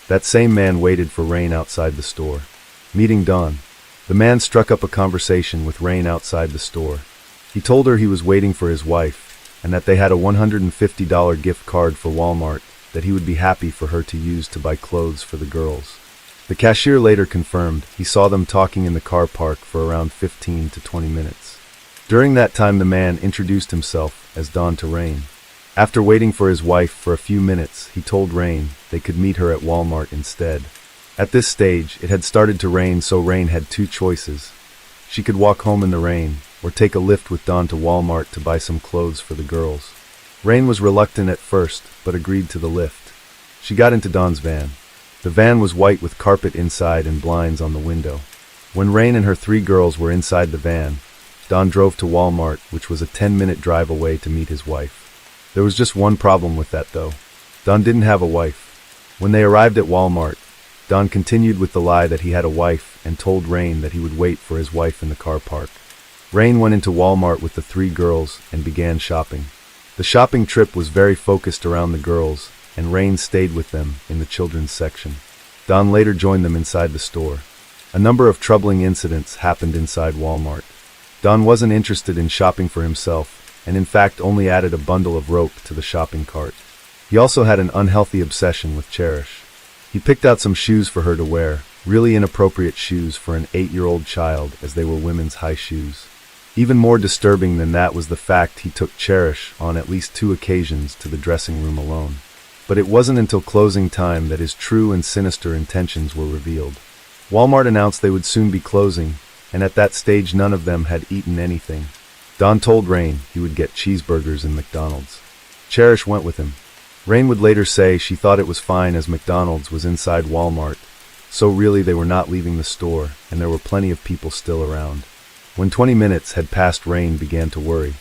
That same man waited for Rain outside the store. Meeting Dawn, the man struck up a conversation with Rain outside the store. He told her he was waiting for his wife, and that they had a $150 gift card for Walmart that he would be happy for her to use to buy clothes for the girls. The cashier later confirmed he saw them talking in the car park for around 15 to 20 minutes. During that time, the man introduced himself as Don to Rain. After waiting for his wife for a few minutes, he told Rain they could meet her at Walmart instead. At this stage, it had started to rain, so Rain had 2 choices. She could walk home in the rain, or take a lift with Don to Walmart to buy some clothes for the girls. Rain was reluctant at first, but agreed to the lift. She got into Don's van. The van was white with carpet inside and blinds on the window. When Rain and her 3 girls were inside the van, Don drove to Walmart, which was a 10-minute drive away, to meet his wife. There was just one problem with that, though. Don didn't have a wife. When they arrived at Walmart, Don continued with the lie that he had a wife and told Rain that he would wait for his wife in the car park. Rain went into Walmart with the 3 girls and began shopping. The shopping trip was very focused around the girls, and Rain stayed with them in the children's section. Don later joined them inside the store. A number of troubling incidents happened inside Walmart. Don wasn't interested in shopping for himself, and in fact only added a bundle of rope to the shopping cart. He also had an unhealthy obsession with Cherish. He picked out some shoes for her to wear, really inappropriate shoes for an 8-year-old child, as they were women's high shoes. Even more disturbing than that was the fact he took Cherish on at least 2 occasions to the dressing room alone. But it wasn't until closing time that his true and sinister intentions were revealed. Walmart announced they would soon be closing, and at that stage none of them had eaten anything. Don told Rain he would get cheeseburgers in McDonald's. Cherish went with him. Rain would later say she thought it was fine as McDonald's was inside Walmart, So really they were not leaving the store, and there were plenty of people still around. When 20 minutes had passed, Rain began to worry.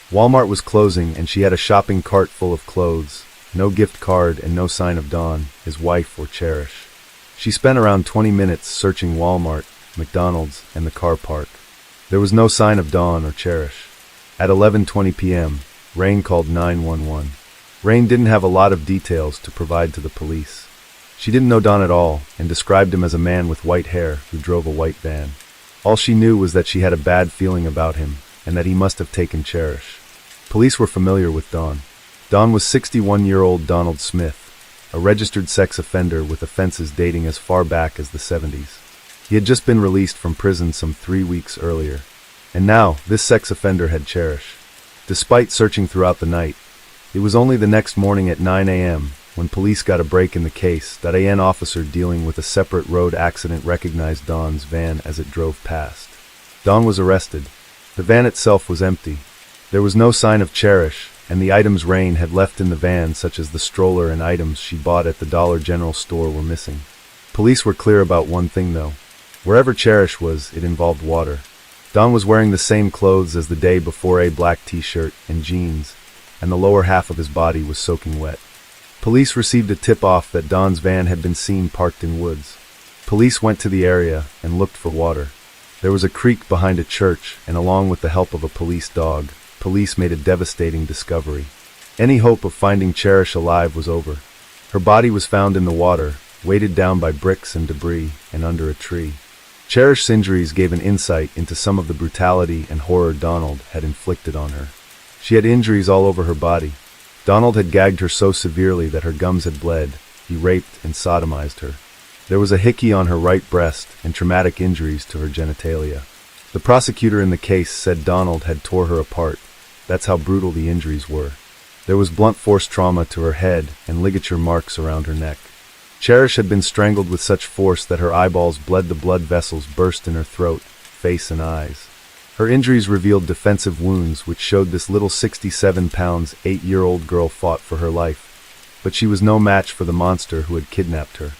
Walmart was closing, and she had a shopping cart full of clothes, no gift card and no sign of Dawn, his wife, or Cherish. She spent around 20 minutes searching Walmart, McDonald's, and the car park. There was no sign of Dawn or Cherish. At 11:20 p.m., Rain called 911. Rain didn't have a lot of details to provide to the police. She didn't know Don at all, and described him as a man with white hair who drove a white van. All she knew was that she had a bad feeling about him, and that he must have taken Cherish. Police were familiar with Don. Don was 61-year-old Donald Smith, a registered sex offender with offenses dating as far back as the 70s. He had just been released from prison some 3 weeks earlier. And now, this sex offender had Cherish. Despite searching throughout the night, it was only the next morning at 9 a.m. when police got a break in the case that an officer dealing with a separate road accident recognized Don's van as it drove past. Don was arrested. The van itself was empty. There was no sign of Cherish, and the items Rain had left in the van, such as the stroller and items she bought at the Dollar General store, were missing. Police were clear about one thing, though. Wherever Cherish was, it involved water. Don was wearing the same clothes as the day before, a black t-shirt and jeans, and the lower half of his body was soaking wet. Police received a tip-off that Don's van had been seen parked in woods. Police went to the area and looked for water. There was a creek behind a church, and along with the help of a police dog, police made a devastating discovery. Any hope of finding Cherish alive was over. Her body was found in the water, weighted down by bricks and debris, and under a tree. Cherish's injuries gave an insight into some of the brutality and horror Donald had inflicted on her. She had injuries all over her body. Donald had gagged her so severely that her gums had bled. He raped and sodomized her. There was a hickey on her right breast and traumatic injuries to her genitalia. The prosecutor in the case said Donald had tore her apart. That's how brutal the injuries were. There was blunt force trauma to her head and ligature marks around her neck. Cherish had been strangled with such force that her eyeballs bled. The blood vessels burst in her throat, face, and eyes. Her injuries revealed defensive wounds which showed this little 67-pound, 8-year-old girl fought for her life. But she was no match for the monster who had kidnapped her.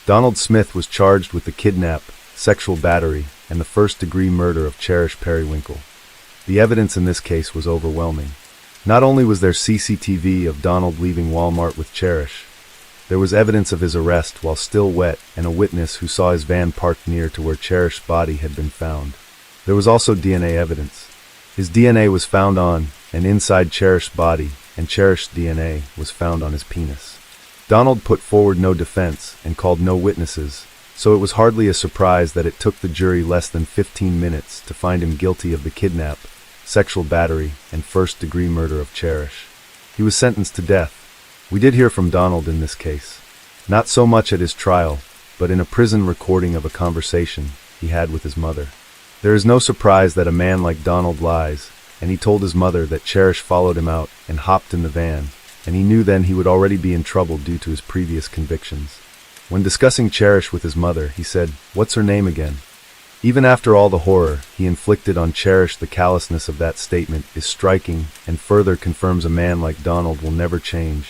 Donald Smith was charged with the kidnap, sexual battery, and the first-degree murder of Cherish Periwinkle. The evidence in this case was overwhelming. Not only was there CCTV of Donald leaving Walmart with Cherish, there was evidence of his arrest while still wet and a witness who saw his van parked near to where Cherish's body had been found. There was also DNA evidence. His DNA was found on and inside Cherish's body, and Cherish's DNA was found on his penis. Donald put forward no defense and called no witnesses, so it was hardly a surprise that it took the jury less than 15 minutes to find him guilty of the kidnap, sexual battery, and first-degree murder of Cherish. He was sentenced to death. We did hear from Donald in this case. Not so much at his trial, but in a prison recording of a conversation he had with his mother. There is no surprise that a man like Donald lies, and he told his mother that Cherish followed him out and hopped in the van, and he knew then he would already be in trouble due to his previous convictions. When discussing Cherish with his mother, he said, "What's her name again?" Even after all the horror he inflicted on Cherish, the callousness of that statement is striking and further confirms a man like Donald will never change,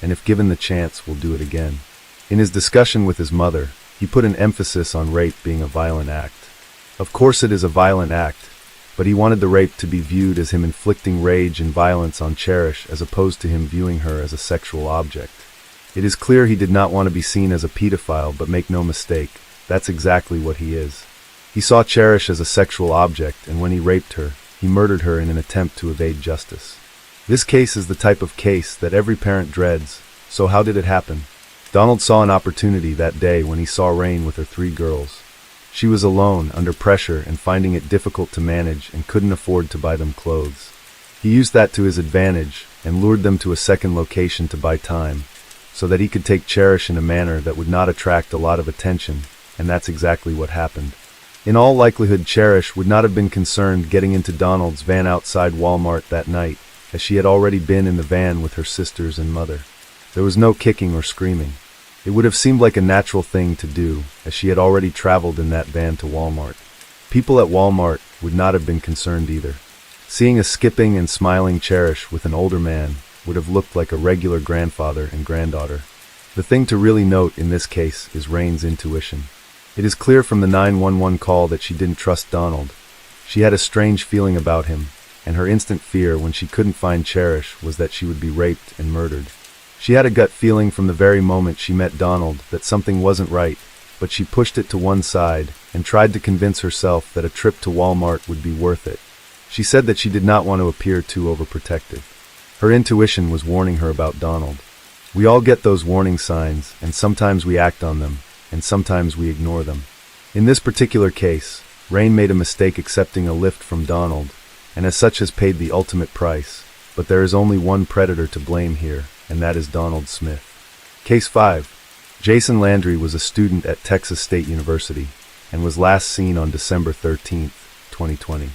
and if given the chance will do it again. In his discussion with his mother, he put an emphasis on rape being a violent act. Of course it is a violent act, but he wanted the rape to be viewed as him inflicting rage and violence on Cherish as opposed to him viewing her as a sexual object. It is clear he did not want to be seen as a pedophile, but make no mistake, that's exactly what he is. He saw Cherish as a sexual object, and when he raped her, he murdered her in an attempt to evade justice. This case is the type of case that every parent dreads. So how did it happen? Donald saw an opportunity that day when he saw Rain with her 3 girls. She was alone, under pressure, and finding it difficult to manage and couldn't afford to buy them clothes. He used that to his advantage and lured them to a second location to buy time, so that he could take Cherish in a manner that would not attract a lot of attention, and that's exactly what happened. In all likelihood, Cherish would not have been concerned getting into Donald's van outside Walmart that night, as she had already been in the van with her sisters and mother. There was no kicking or screaming. It would have seemed like a natural thing to do, as she had already traveled in that van to Walmart. People at Walmart would not have been concerned either. Seeing a skipping and smiling Cherish with an older man would have looked like a regular grandfather and granddaughter. The thing to really note in this case is Rain's intuition. It is clear from the 911 call that she didn't trust Donald. She had a strange feeling about him, and her instant fear when she couldn't find Cherish was that she would be raped and murdered. She had a gut feeling from the very moment she met Donald that something wasn't right, but she pushed it to one side and tried to convince herself that a trip to Walmart would be worth it. She said that she did not want to appear too overprotective. Her intuition was warning her about Donald. We all get those warning signs, and sometimes we act on them, and sometimes we ignore them. In this particular case, Rain made a mistake accepting a lift from Donald, and as such has paid the ultimate price. But there is only one predator to blame here, and that is Donald Smith. Case 5. Jason Landry was a student at Texas State University and was last seen on December 13, 2020.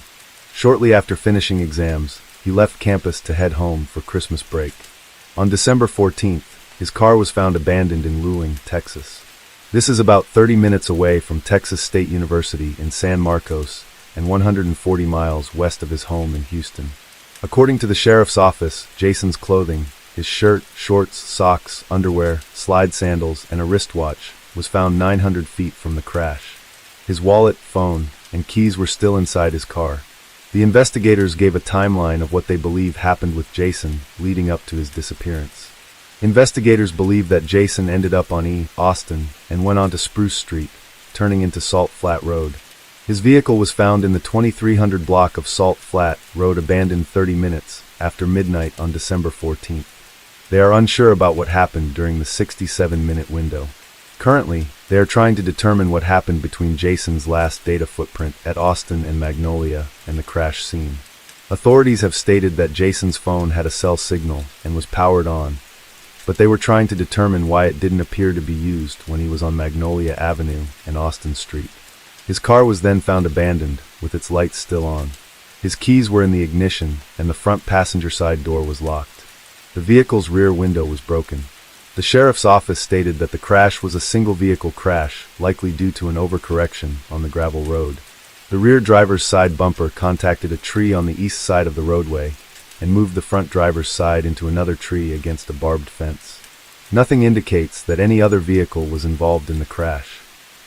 Shortly after finishing exams, he left campus to head home for Christmas break. On December 14th, his car was found abandoned in Luling, Texas. This is about 30 minutes away from Texas State University in San Marcos and 140 miles west of his home in Houston. According to the sheriff's office, Jason's clothing, his shirt, shorts, socks, underwear, slide sandals, and a wristwatch, was found 900 feet from the crash. His wallet, phone, and keys were still inside his car. The investigators gave a timeline of what they believe happened with Jason leading up to his disappearance. Investigators believe that Jason ended up on E. Austin and went on to Spruce Street, turning into Salt Flat Road. His vehicle was found in the 2300 block of Salt Flat Road, abandoned 30 minutes after midnight on December 14th. They are unsure about what happened during the 67-minute window. Currently, they are trying to determine what happened between Jason's last data footprint at Austin and Magnolia and the crash scene. Authorities have stated that Jason's phone had a cell signal and was powered on, but they were trying to determine why it didn't appear to be used when he was on Magnolia Avenue and Austin Street. His car was then found abandoned, with its lights still on. His keys were in the ignition, and the front passenger side door was locked. The vehicle's rear window was broken. The sheriff's office stated that the crash was a single-vehicle crash, likely due to an overcorrection on the gravel road. The rear driver's side bumper contacted a tree on the east side of the roadway and moved the front driver's side into another tree against a barbed fence. Nothing indicates that any other vehicle was involved in the crash.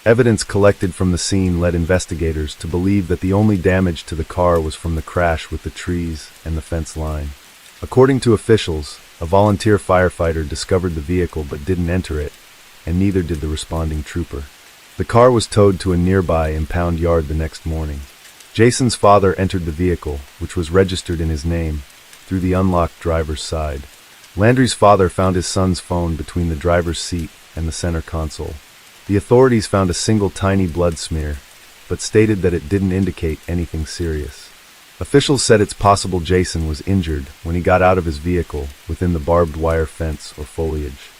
Evidence collected from the scene led investigators to believe that the only damage to the car was from the crash with the trees and the fence line. According to officials, a volunteer firefighter discovered the vehicle but didn't enter it, and neither did the responding trooper. The car was towed to a nearby impound yard the next morning. Jason's father entered the vehicle, which was registered in his name, through the unlocked driver's side. Landry's father found his son's phone between the driver's seat and the center console. The authorities found a single tiny blood smear, but stated that it didn't indicate anything serious. Officials said it's possible Jason was injured when he got out of his vehicle within the barbed wire fence or foliage.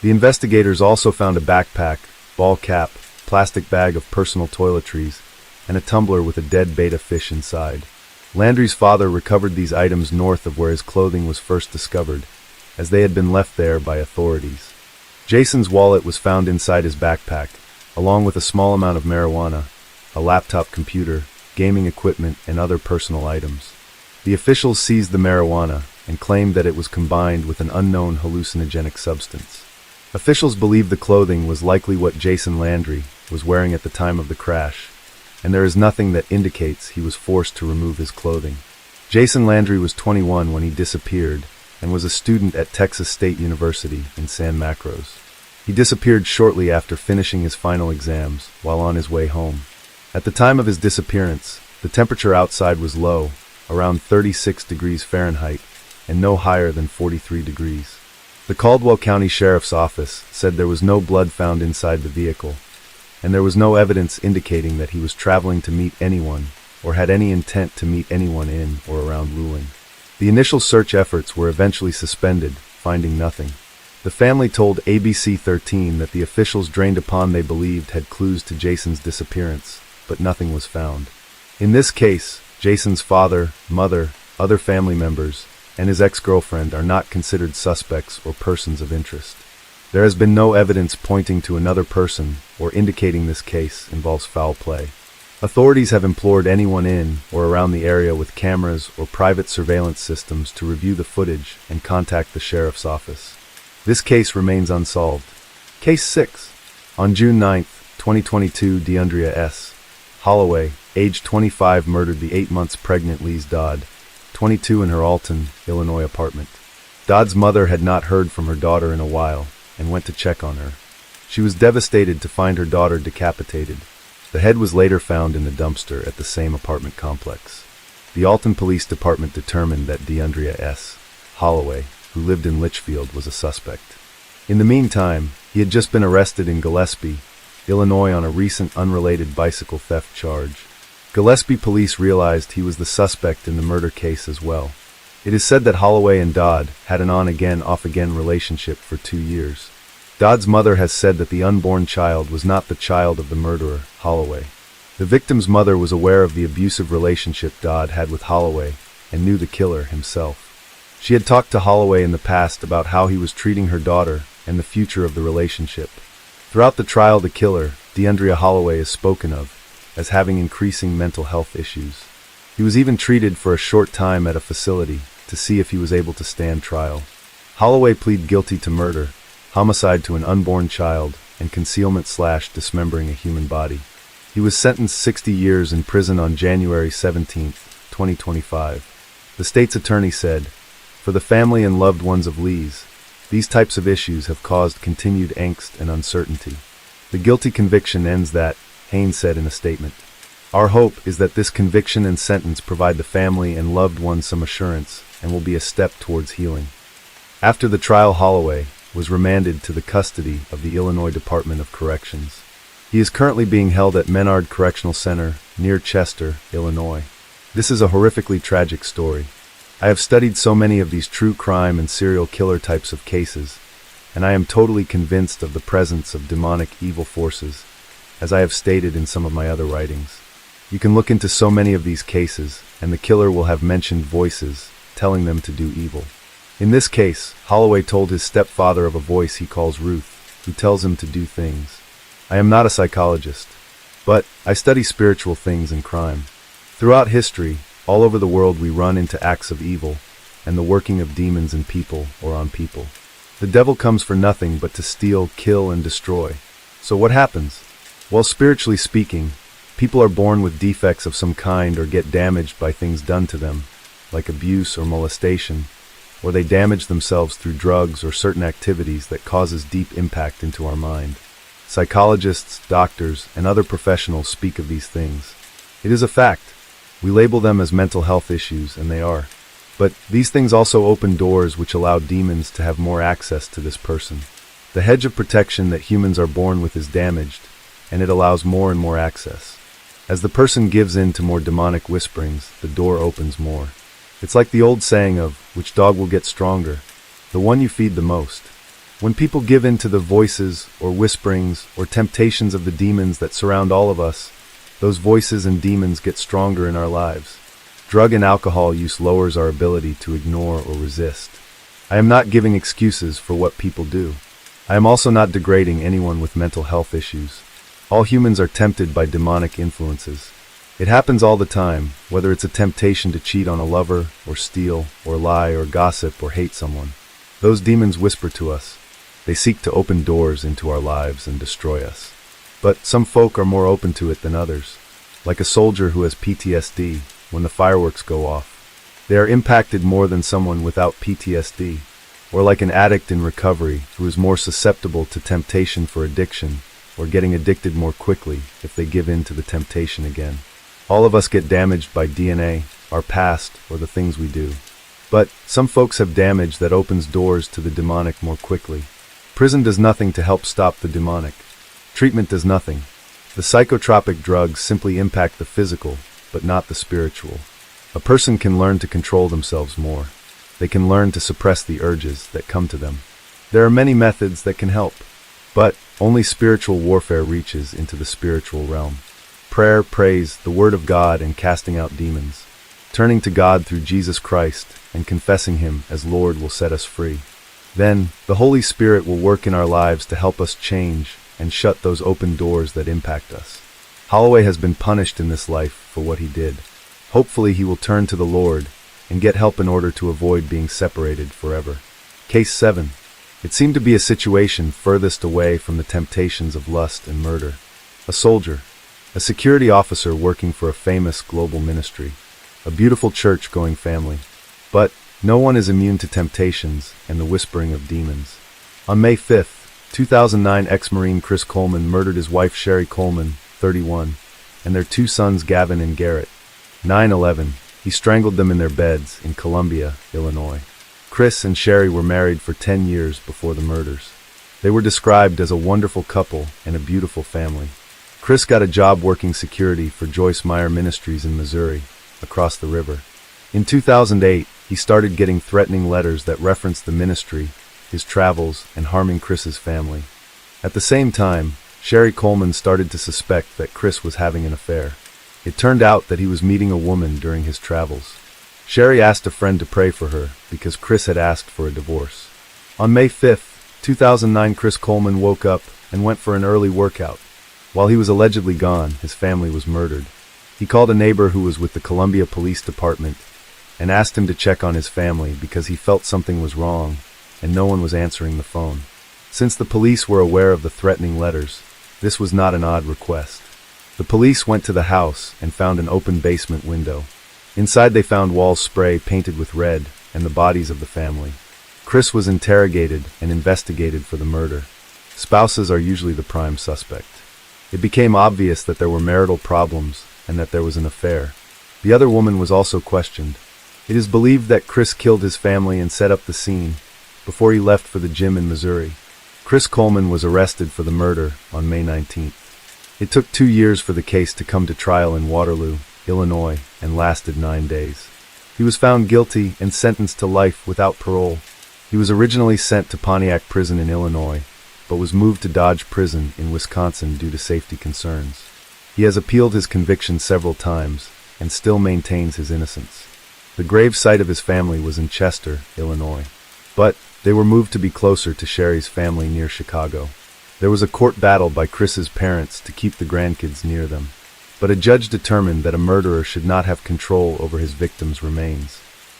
The investigators also found a backpack, ball cap, plastic bag of personal toiletries, and a tumbler with a dead betta fish inside. Landry's father recovered these items north of where his clothing was first discovered, as they had been left there by authorities. Jason's wallet was found inside his backpack, along with a small amount of marijuana, a laptop computer, gaming equipment, and other personal items. The officials seized the marijuana and claimed that it was combined with an unknown hallucinogenic substance. Officials believe the clothing was likely what Jason Landry was wearing at the time of the crash, and there is nothing that indicates he was forced to remove his clothing. Jason Landry was 21 when he disappeared and was a student at Texas State University in San Marcos. He disappeared shortly after finishing his final exams while on his way home. At the time of his disappearance, the temperature outside was low, around 36 degrees Fahrenheit, and no higher than 43 degrees. The Caldwell County Sheriff's Office said there was no blood found inside the vehicle, and there was no evidence indicating that he was traveling to meet anyone or had any intent to meet anyone in or around Luling. The initial search efforts were eventually suspended, finding nothing. The family told ABC 13 that the officials drained a pond they believed had clues to Jason's disappearance, but nothing was found. In this case, Jason's father, mother, other family members, and his ex-girlfriend are not considered suspects or persons of interest. There has been no evidence pointing to another person or indicating this case involves foul play. Authorities have implored anyone in or around the area with cameras or private surveillance systems to review the footage and contact the sheriff's office. This case remains unsolved. Case 6. On June 9, 2022 DeAndrea S. Holloway, age 25, murdered the 8 months pregnant Lise Dodd, 22, in her Alton, Illinois apartment. Dodd's mother had not heard from her daughter in a while and went to check on her. She was devastated to find her daughter decapitated. The head was later found in the dumpster at the same apartment complex. The Alton Police Department determined that DeAndrea S. Holloway, who lived in Litchfield, was a suspect. In the meantime, he had just been arrested in Gillespie, Illinois on a recent unrelated bicycle theft charge. Gillespie police realized he was the suspect in the murder case as well. It is said that Holloway and Dodd had an on-again, off-again relationship for 2 years. Dodd's mother has said that the unborn child was not the child of the murderer, Holloway. The victim's mother was aware of the abusive relationship Dodd had with Holloway and knew the killer himself. She had talked to Holloway in the past about how he was treating her daughter and the future of the relationship. Throughout the trial, the killer, DeAndrea Holloway, is spoken of as having increasing mental health issues. He was even treated for a short time at a facility to see if he was able to stand trial. Holloway pleaded guilty to murder, homicide to an unborn child, and concealment/dismembering a human body. He was sentenced 60 years in prison on January 17, 2025. The state's attorney said, "For the family and loved ones of Lise, these types of issues have caused continued angst and uncertainty." The guilty conviction ends that, Haynes said in a statement. "Our hope is that this conviction and sentence provide the family and loved ones some assurance and will be a step towards healing." After the trial, Holloway was remanded to the custody of the Illinois Department of Corrections. He is currently being held at Menard Correctional Center near Chester, Illinois. This is a horrifically tragic story. I have studied so many of these true crime and serial killer types of cases, and I am totally convinced of the presence of demonic evil forces, as I have stated in some of my other writings. You can look into so many of these cases, and the killer will have mentioned voices telling them to do evil. In this case, Holloway told his stepfather of a voice he calls Ruth, who tells him to do things. I am not a psychologist, but I study spiritual things and crime. Throughout history, all over the world, we run into acts of evil and the working of demons in people or on people. The devil comes for nothing but to steal, kill, and destroy. So what happens? Well, spiritually speaking, people are born with defects of some kind or get damaged by things done to them, like abuse or molestation, or they damage themselves through drugs or certain activities that causes deep impact into our mind. Psychologists, doctors, and other professionals speak of these things. It is a fact. We label them as mental health issues, and they are. But these things also open doors which allow demons to have more access to this person. The hedge of protection that humans are born with is damaged, and it allows more and more access. As the person gives in to more demonic whisperings, the door opens more. It's like the old saying of, which dog will get stronger? The one you feed the most. When people give in to the voices or whisperings or temptations of the demons that surround all of us, those voices and demons get stronger in our lives. Drug and alcohol use lowers our ability to ignore or resist. I am not giving excuses for what people do. I am also not degrading anyone with mental health issues. All humans are tempted by demonic influences. It happens all the time, whether it's a temptation to cheat on a lover, or steal, or lie, or gossip, or hate someone. Those demons whisper to us. They seek to open doors into our lives and destroy us. But some folk are more open to it than others. Like a soldier who has PTSD when the fireworks go off. They are impacted more than someone without PTSD. Or like an addict in recovery who is more susceptible to temptation for addiction, or getting addicted more quickly if they give in to the temptation again. All of us get damaged by DNA, our past, or the things we do. But some folks have damage that opens doors to the demonic more quickly. Prison does nothing to help stop the demonic. Treatment does nothing. The psychotropic drugs simply impact the physical, but not the spiritual. A person can learn to control themselves more. They can learn to suppress the urges that come to them. There are many methods that can help, but only spiritual warfare reaches into the spiritual realm. Prayer, praise, the Word of God, and casting out demons. Turning to God through Jesus Christ and confessing Him as Lord will set us free. Then, the Holy Spirit will work in our lives to help us change and shut those open doors that impact us. Holloway has been punished in this life for what he did. Hopefully he will turn to the Lord and get help in order to avoid being separated forever. Case 7. It seemed to be a situation furthest away from the temptations of lust and murder. a soldier, a security officer working for a famous global ministry, a beautiful church-going family. But no one is immune to temptations and the whispering of demons. On May 5, 2009, ex-Marine Chris Coleman murdered his wife Sherry Coleman, 31, and their two sons Gavin and Garrett, 9/11. He strangled them in their beds in Columbia, Illinois. Chris and Sherry were married for 10 years before the murders. They were described as a wonderful couple and a beautiful family. Chris got a job working security for Joyce Meyer Ministries in Missouri, across the river. In 2008, he started getting threatening letters that referenced the ministry, his travels, and harming Chris's family. At the same time, Sherry Coleman started to suspect that Chris was having an affair. It turned out that he was meeting a woman during his travels. Sherry asked a friend to pray for her because Chris had asked for a divorce. On May 5, 2009, Chris Coleman woke up and went for an early workout. While he was allegedly gone, his family was murdered. He called a neighbor who was with the Columbia Police Department and asked him to check on his family because he felt something was wrong and no one was answering the phone. Since the police were aware of the threatening letters, this was not an odd request. The police went to the house and found an open basement window. Inside they found walls spray painted with red and the bodies of the family. Chris was interrogated and investigated for the murder. Spouses are usually the prime suspect. It became obvious that there were marital problems and that there was an affair. The other woman was also questioned. It is believed that Chris killed his family and set up the scene before he left for the gym in Missouri. Chris Coleman was arrested for the murder on May 19th. It took 2 years for the case to come to trial in Waterloo, Illinois, and lasted 9 days. He was found guilty and sentenced to life without parole. He was originally sent to Pontiac Prison in Illinois, but was moved to Dodge Prison in Wisconsin due to safety concerns. He has appealed his conviction several times and still maintains his innocence. The grave site of his family was in Chester, Illinois, but they were moved to be closer to Sherry's family near Chicago. There was a court battle by Chris's parents to keep the grandkids near them, but a judge determined that a murderer should not have control over his victims' remains.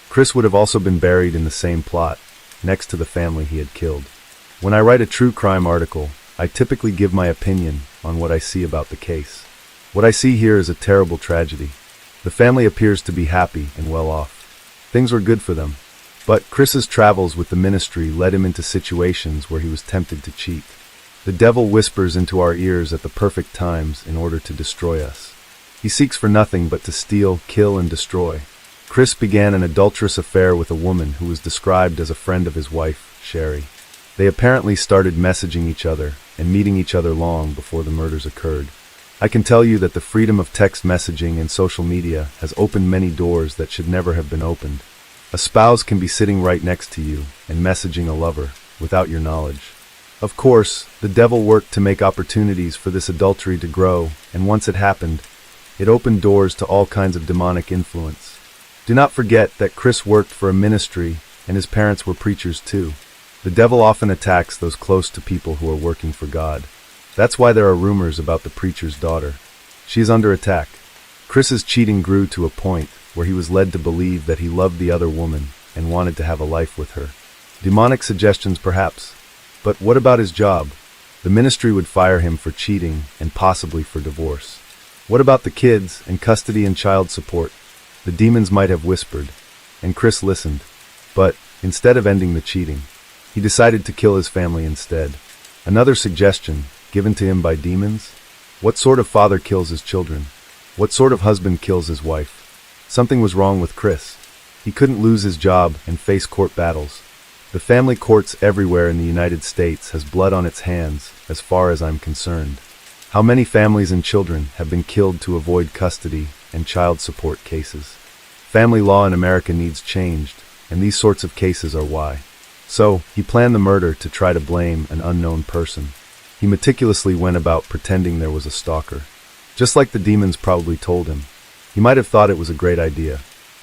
Chris would have also been buried in the same plot, next to the family he had killed. When I write a true crime article, I typically give my opinion on what I see about the case. What I see here is a terrible tragedy. The family appears to be happy and well off. Things were good for them, but Chris's travels with the ministry led him into situations where he was tempted to cheat. The devil whispers into our ears at the perfect times in order to destroy us. He seeks for nothing but to steal, kill, and destroy. Chris began an adulterous affair with a woman who was described as a friend of his wife, Sherry. They apparently started messaging each other and meeting each other long before the murders occurred. I can tell you that the freedom of text messaging and social media has opened many doors that should never have been opened. A spouse can be sitting right next to you and messaging a lover without your knowledge. Of course, the devil worked to make opportunities for this adultery to grow, and once it happened, it opened doors to all kinds of demonic influence. Do not forget that Chris worked for a ministry and his parents were preachers too. The devil often attacks those close to people who are working for God. That's why there are rumors about the preacher's daughter. She is under attack. Chris's cheating grew to a point where he was led to believe that he loved the other woman and wanted to have a life with her. Demonic suggestions perhaps. But what about his job? The ministry would fire him for cheating and possibly for divorce. What about the kids and custody and child support? The demons might have whispered, and Chris listened. But instead of ending the cheating, he decided to kill his family instead. Another suggestion, given to him by demons? What sort of father kills his children? What sort of husband kills his wife? Something was wrong with Chris. He couldn't lose his job and face court battles. The family courts everywhere in the United States has blood on its hands, as far as I'm concerned. How many families and children have been killed to avoid custody and child support cases? Family law in America needs changed, and these sorts of cases are why. So, he planned the murder to try to blame an unknown person. He meticulously went about pretending there was a stalker. Just like the demons probably told him. He might have thought it was a great idea.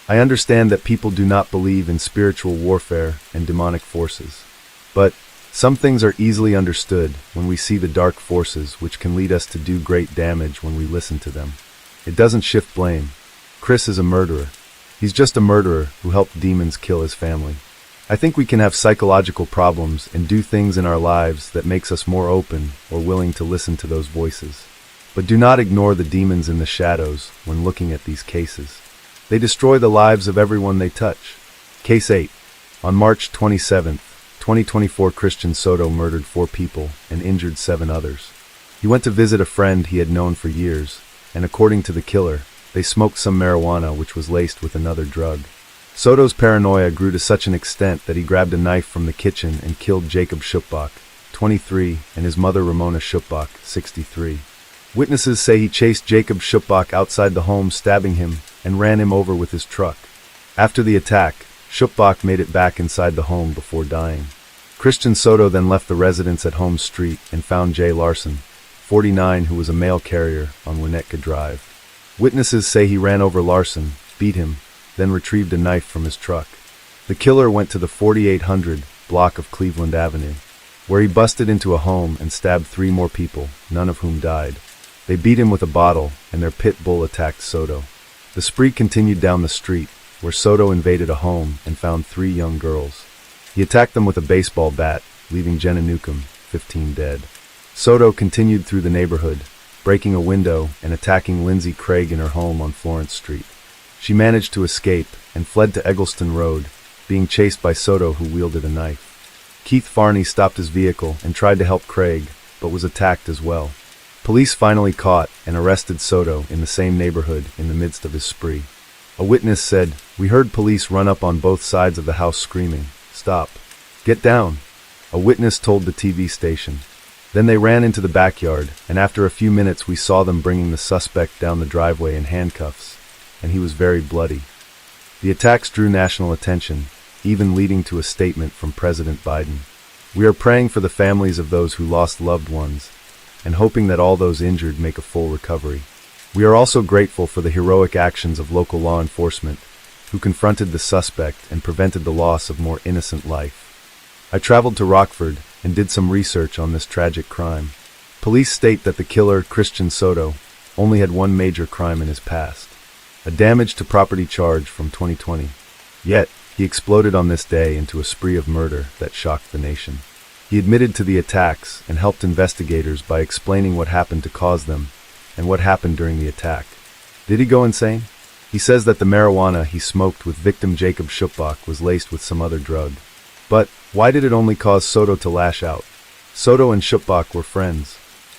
I understand that people do not believe in spiritual warfare and demonic forces. But some things are easily understood when we see the dark forces which can lead us to do great damage when we listen to them. It doesn't shift blame. Chris is a murderer. He's just a murderer who helped demons kill his family. I think we can have psychological problems and do things in our lives that makes us more open or willing to listen to those voices. But do not ignore the demons in the shadows when looking at these cases. They destroy the lives of everyone they touch. Case 8. On March 27, 2024, Christian Soto murdered 4 people and injured 7 others. He went to visit a friend he had known for years, and according to the killer, they smoked some marijuana which was laced with another drug. Soto's paranoia grew to such an extent that he grabbed a knife from the kitchen and killed Jacob Schupbach, 23, and his mother Ramona Schupbach, 63. Witnesses say he chased Jacob Schupbach outside the home, stabbing him, and ran him over with his truck. After the attack, Schupbach made it back inside the home before dying. Christian Soto then left the residence at Holmes Street and found Jay Larson, 49, who was a mail carrier on Winnetka Drive. Witnesses say he ran over Larson, beat him, then retrieved a knife from his truck. The killer went to the 4800 block of Cleveland Avenue, where he busted into a home and stabbed 3 more people, none of whom died. They beat him with a bottle, and their pit bull attacked Soto. The spree continued down the street, where Soto invaded a home and found 3 young girls. He attacked them with a baseball bat, leaving Jenna Newcomb, 15, dead. Soto continued through the neighborhood, breaking a window and attacking Lindsay Craig in her home on Florence Street. She managed to escape and fled to Eggleston Road, being chased by Soto, who wielded a knife. Keith Farney stopped his vehicle and tried to help Craig, but was attacked as well. Police finally caught and arrested Soto in the same neighborhood in the midst of his spree. A witness said, "We heard police run up on both sides of the house screaming, 'Stop! Get down!' A witness told the TV station. Then they ran into the backyard, and after a few minutes we saw them bringing the suspect down the driveway in handcuffs, and he was very bloody." The attacks drew national attention, even leading to a statement from President Biden. "We are praying for the families of those who lost loved ones, and hoping that all those injured make a full recovery. We are also grateful for the heroic actions of local law enforcement, who confronted the suspect and prevented the loss of more innocent life." I traveled to Rockford and did some research on this tragic crime. Police state that the killer, Christian Soto, only had one major crime in his past, a damage to property charge from 2020. Yet, he exploded on this day into a spree of murder that shocked the nation. He admitted to the attacks and helped investigators by explaining what happened to cause them and what happened during the attack. Did he go insane? He says that the marijuana he smoked with victim Jacob Schupbach was laced with some other drug. But why did it only cause Soto to lash out? Soto and Schupbach were friends.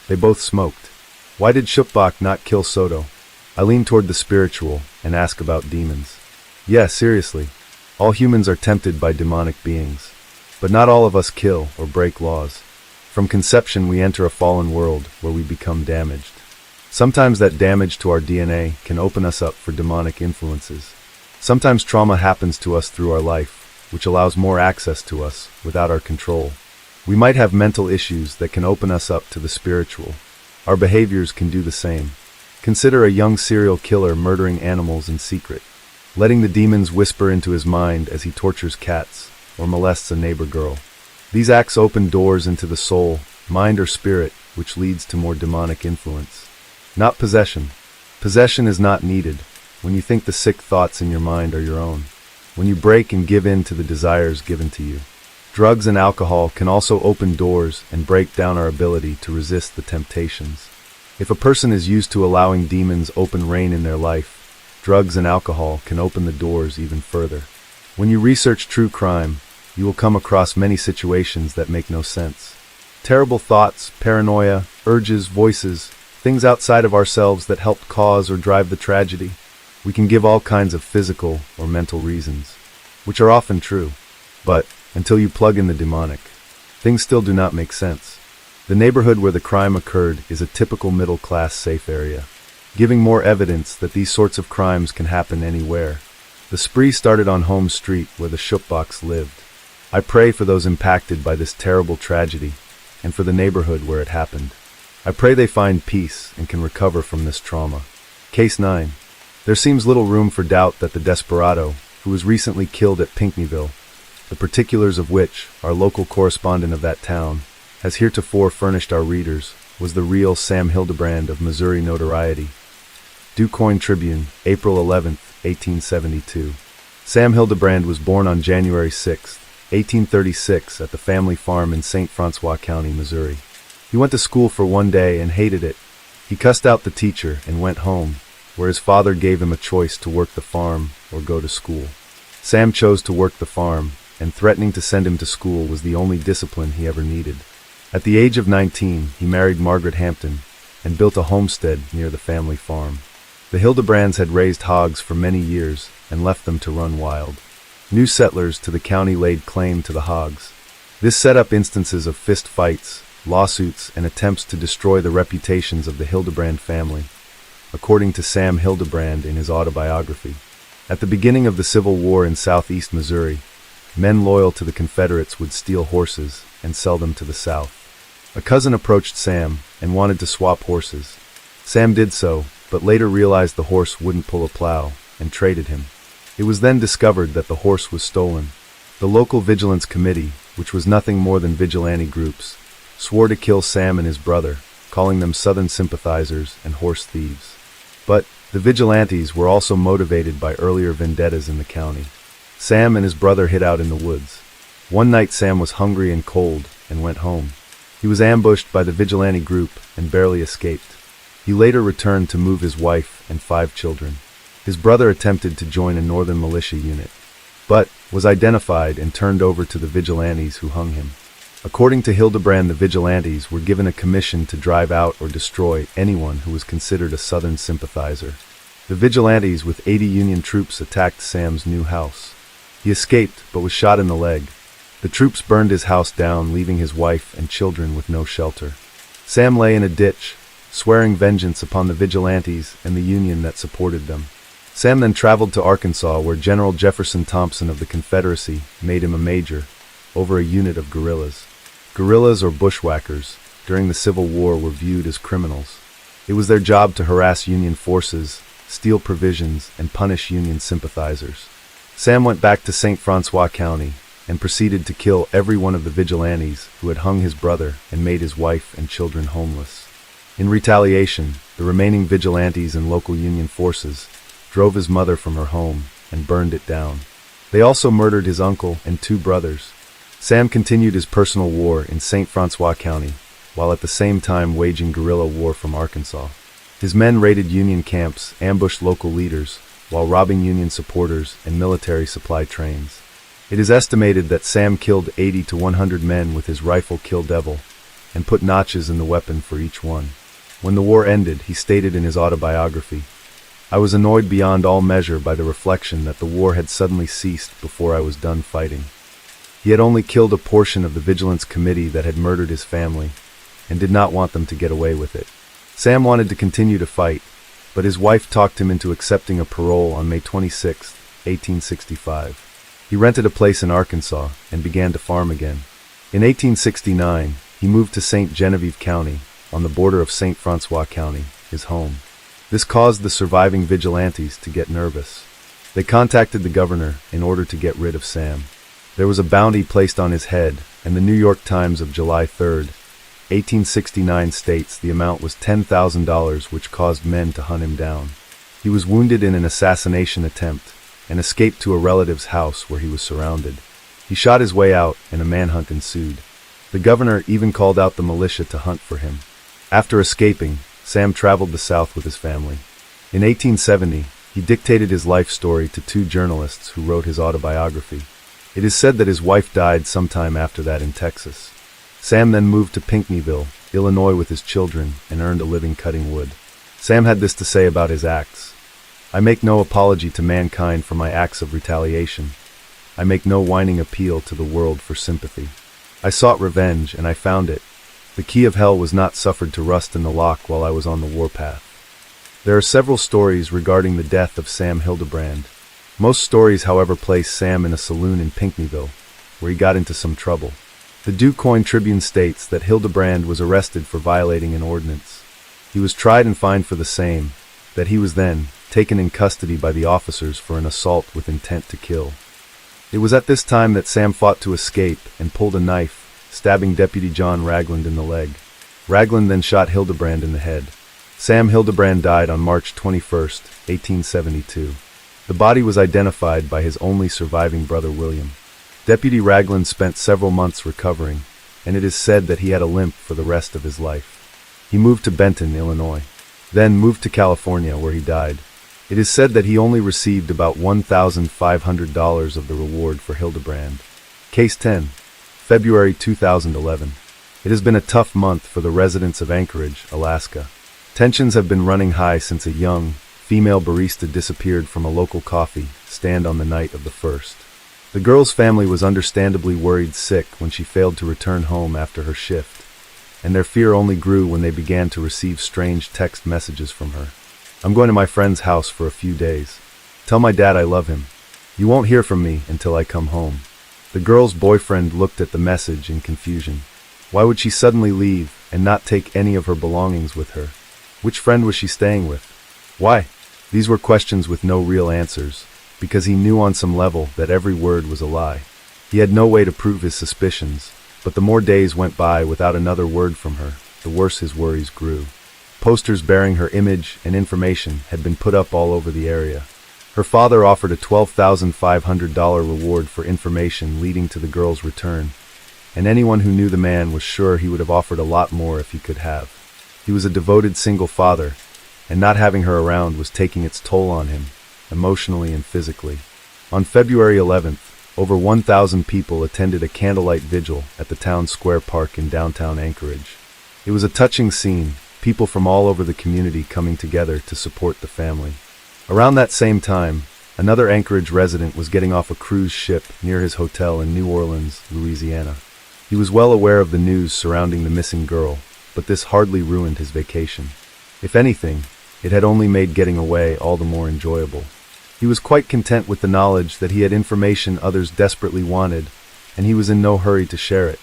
They both smoked. Why did Schupbach not kill Soto? I lean toward the spiritual and ask about demons. Yeah, seriously. All humans are tempted by demonic beings. But not all of us kill or break laws. From conception, we enter a fallen world where we become damaged. Sometimes that damage to our DNA can open us up for demonic influences. Sometimes trauma happens to us through our life, which allows more access to us without our control. We might have mental issues that can open us up to the spiritual. Our behaviors can do the same. Consider a young serial killer murdering animals in secret, letting the demons whisper into his mind as he tortures cats or molests a neighbor girl. These acts open doors into the soul, mind, or spirit, which leads to more demonic influence. Not possession. Possession is not needed when you think the sick thoughts in your mind are your own, when you break and give in to the desires given to you. Drugs and alcohol can also open doors and break down our ability to resist the temptations. If a person is used to allowing demons open reign in their life, drugs and alcohol can open the doors even further. When you research true crime, you will come across many situations that make no sense. Terrible thoughts, paranoia, urges, voices, things outside of ourselves that helped cause or drive the tragedy. We can give all kinds of physical or mental reasons, which are often true. But, until you plug in the demonic, things still do not make sense. The neighborhood where the crime occurred is a typical middle-class safe area, giving more evidence that these sorts of crimes can happen anywhere. The spree started on Holmes Street, where the Schupbachs lived. I pray for those impacted by this terrible tragedy, and for the neighborhood where it happened. I pray they find peace and can recover from this trauma. Case 9. There seems little room for doubt that the desperado, who was recently killed at Pinckneyville, the particulars of which our local correspondent of that town has heretofore furnished our readers, was the real Sam Hildebrand of Missouri notoriety. DuQuoin Tribune, April 11, 1872. Sam Hildebrand was born on January 6, 1836 at the family farm in St. Francois County, Missouri. He went to school for one day and hated it, He cussed out the teacher and went home, where his father gave him a choice to work the farm or go to school. Sam chose to work the farm, and threatening to send him to school was the only discipline he ever needed. At the age of 19, he married Margaret Hampton and built a homestead near the family farm. The Hildebrands had raised hogs for many years and left them to run wild. New settlers to the county laid claim to the hogs. This set up instances of fist fights, lawsuits, and attempts to destroy the reputations of the Hildebrand family, according to Sam Hildebrand in his autobiography. At the beginning of the Civil War in southeast Missouri, men loyal to the Confederates would steal horses and sell them to the South. A cousin approached Sam and wanted to swap horses. Sam did so, but later realized the horse wouldn't pull a plow and traded him. It was then discovered that the horse was stolen. The local vigilance committee, which was nothing more than vigilante groups, swore to kill Sam and his brother, calling them Southern sympathizers and horse thieves. But the vigilantes were also motivated by earlier vendettas in the county. Sam and his brother hid out in the woods. One night Sam was hungry and cold and went home. He was ambushed by the vigilante group and barely escaped. He later returned to move his wife and 5 children. His brother attempted to join a northern militia unit, but was identified and turned over to the vigilantes who hung him. According to Hildebrand, the vigilantes were given a commission to drive out or destroy anyone who was considered a Southern sympathizer. The vigilantes with 80 Union troops attacked Sam's new house. He escaped, but was shot in the leg. The troops burned his house down, leaving his wife and children with no shelter. Sam lay in a ditch, swearing vengeance upon the vigilantes and the Union that supported them. Sam then traveled to Arkansas, where General Jefferson Thompson of the Confederacy made him a major over a unit of guerrillas. Guerrillas, or bushwhackers, during the Civil War were viewed as criminals. It was their job to harass Union forces, steal provisions, and punish Union sympathizers. Sam went back to St. Francois County and proceeded to kill every one of the vigilantes who had hung his brother and made his wife and children homeless. In retaliation, the remaining vigilantes and local Union forces drove his mother from her home and burned it down. They also murdered his uncle and 2 brothers. Sam continued his personal war in St. Francois County, while at the same time waging guerrilla war from Arkansas. His men raided Union camps, ambushed local leaders, while robbing Union supporters and military supply trains. It is estimated that Sam killed 80 to 100 men with his rifle Kill Devil, and put notches in the weapon for each one. When the war ended, he stated in his autobiography, "I was annoyed beyond all measure by the reflection that the war had suddenly ceased before I was done fighting." He had only killed a portion of the Vigilance Committee that had murdered his family, and did not want them to get away with it. Sam wanted to continue to fight, but his wife talked him into accepting a parole on May 26, 1865. He rented a place in Arkansas and began to farm again. In 1869, he moved to St. Genevieve County, on the border of St. Francois County, his home. This caused the surviving vigilantes to get nervous. They contacted the governor in order to get rid of Sam. There was a bounty placed on his head, and the New York Times of July 3, 1869 states the amount was $10,000, which caused men to hunt him down. He was wounded in an assassination attempt and escaped to a relative's house where he was surrounded. He shot his way out, and a manhunt ensued. The governor even called out the militia to hunt for him. After escaping, Sam traveled the South with his family. In 1870, he dictated his life story to 2 journalists who wrote his autobiography. It is said that his wife died sometime after that in Texas. Sam then moved to Pinckneyville, Illinois with his children and earned a living cutting wood. Sam had this to say about his acts. "I make no apology to mankind for my acts of retaliation. I make no whining appeal to the world for sympathy. I sought revenge, and I found it. The key of hell was not suffered to rust in the lock while I was on the warpath." There are several stories regarding the death of Sam Hildebrand. Most stories, however, place Sam in a saloon in Pinckneyville, where he got into some trouble. The Du Quoin Tribune states that Hildebrand was arrested for violating an ordinance. He was tried and fined for the same, that he was then taken in custody by the officers for an assault with intent to kill. It was at this time that Sam fought to escape and pulled a knife, stabbing Deputy John Ragland in the leg. Ragland then shot Hildebrand in the head. Sam Hildebrand died on March 21, 1872. The body was identified by his only surviving brother William. Deputy Ragland spent several months recovering, and it is said that he had a limp for the rest of his life. He moved to Benton, Illinois. then moved to California where he died. It is said that he only received about $1,500 of the reward for Hildebrand. Case 10. February 2011. It has been a tough month for the residents of Anchorage, Alaska. Tensions have been running high since a young, female barista disappeared from a local coffee stand on the night of the 1st. The girl's family was understandably worried sick when she failed to return home after her shift, and their fear only grew when they began to receive strange text messages from her. I'm going to my friend's house for a few days. Tell my dad I love him. You won't hear from me until I come home. The girl's boyfriend looked at the message in confusion. Why would she suddenly leave and not take any of her belongings with her? Which friend was she staying with? Why? These were questions with no real answers, because he knew on some level that every word was a lie. He had no way to prove his suspicions, but the more days went by without another word from her, the worse his worries grew. Posters bearing her image and information had been put up all over the area. Her father offered a $12,500 reward for information leading to the girl's return, and anyone who knew the man was sure he would have offered a lot more if he could have. He was a devoted single father, and not having her around was taking its toll on him, emotionally and physically. On February 11th, over 1,000 people attended a candlelight vigil at the town square park in downtown Anchorage. It was a touching scene, people from all over the community coming together to support the family. Around that same time, another Anchorage resident was getting off a cruise ship near his hotel in New Orleans, Louisiana. He was well aware of the news surrounding the missing girl, but this hardly ruined his vacation. If anything, it had only made getting away all the more enjoyable. He was quite content with the knowledge that he had information others desperately wanted, and he was in no hurry to share it.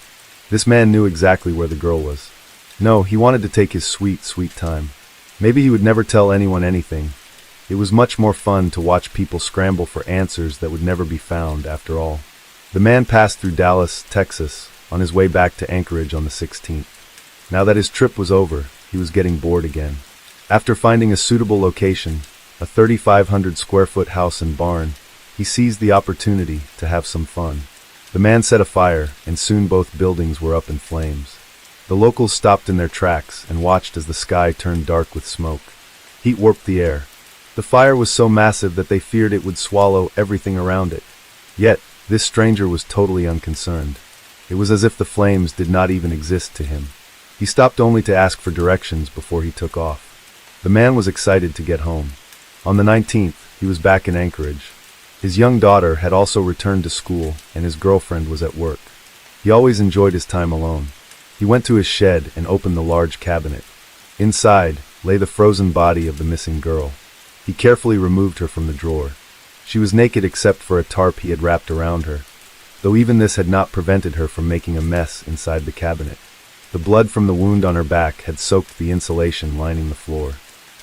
This man knew exactly where the girl was. No, he wanted to take his sweet, sweet time. Maybe he would never tell anyone anything. It was much more fun to watch people scramble for answers that would never be found, after all. The man passed through Dallas, Texas, on his way back to Anchorage on the 16th. Now that his trip was over, he was getting bored again. After finding a suitable location, a 3,500 square foot house and barn, he seized the opportunity to have some fun. The man set a fire, and soon both buildings were up in flames. The locals stopped in their tracks and watched as the sky turned dark with smoke. Heat warped the air. The fire was so massive that they feared it would swallow everything around it. Yet, this stranger was totally unconcerned. It was as if the flames did not even exist to him. He stopped only to ask for directions before he took off. The man was excited to get home. On the 19th, he was back in Anchorage. His young daughter had also returned to school, and his girlfriend was at work. He always enjoyed his time alone. He went to his shed and opened the large cabinet. Inside lay the frozen body of the missing girl. He carefully removed her from the drawer. She was naked except for a tarp he had wrapped around her, though even this had not prevented her from making a mess inside the cabinet. The blood from the wound on her back had soaked the insulation lining the floor.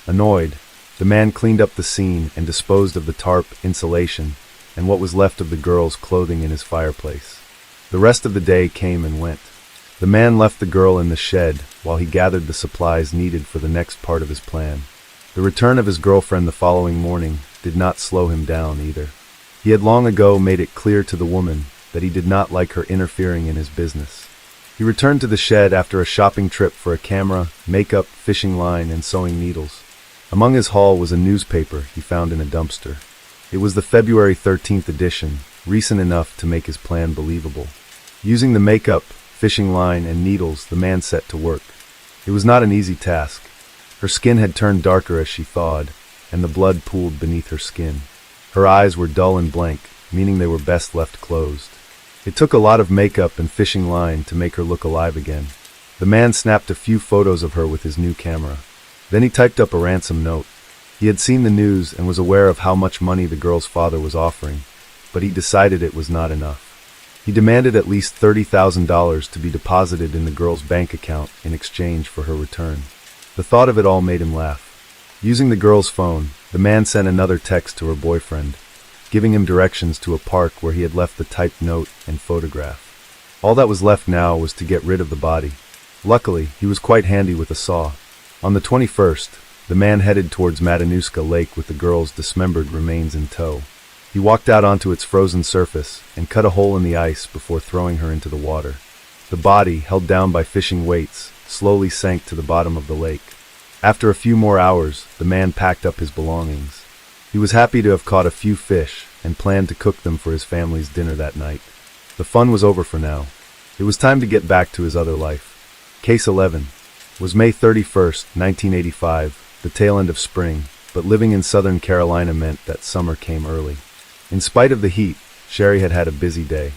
Annoyed, the man cleaned up the scene and disposed of the tarp, insulation, and what was left of the girl's clothing in his fireplace. The rest of the day came and went. The man left the girl in the shed while he gathered the supplies needed for the next part of his plan. The return of his girlfriend the following morning did not slow him down either. He had long ago made it clear to the woman that he did not like her interfering in his business. He returned to the shed after a shopping trip for a camera, makeup, fishing line, and sewing needles. Among his haul was a newspaper he found in a dumpster. It was the February 13th edition, recent enough to make his plan believable. Using the makeup, fishing line, and needles, the man set to work. It was not an easy task. Her skin had turned darker as she thawed, and the blood pooled beneath her skin. Her eyes were dull and blank, meaning they were best left closed. It took a lot of makeup and fishing line to make her look alive again. The man snapped a few photos of her with his new camera. Then he typed up a ransom note. He had seen the news and was aware of how much money the girl's father was offering, but he decided it was not enough. He demanded at least $30,000 to be deposited in the girl's bank account in exchange for her return. The thought of it all made him laugh. Using the girl's phone, the man sent another text to her boyfriend, giving him directions to a park where he had left the typed note and photograph. All that was left now was to get rid of the body. Luckily, he was quite handy with a saw. On the 21st, the man headed towards Matanuska Lake with the girl's dismembered remains in tow. He walked out onto its frozen surface and cut a hole in the ice before throwing her into the water. The body, held down by fishing weights, slowly sank to the bottom of the lake. After a few more hours, the man packed up his belongings. He was happy to have caught a few fish and planned to cook them for his family's dinner that night. The fun was over for now. It was time to get back to his other life. Case 11 was May 31st, 1985, the tail end of spring, but living in Southern Carolina meant that summer came early. In spite of the heat, Sherry had had a busy day.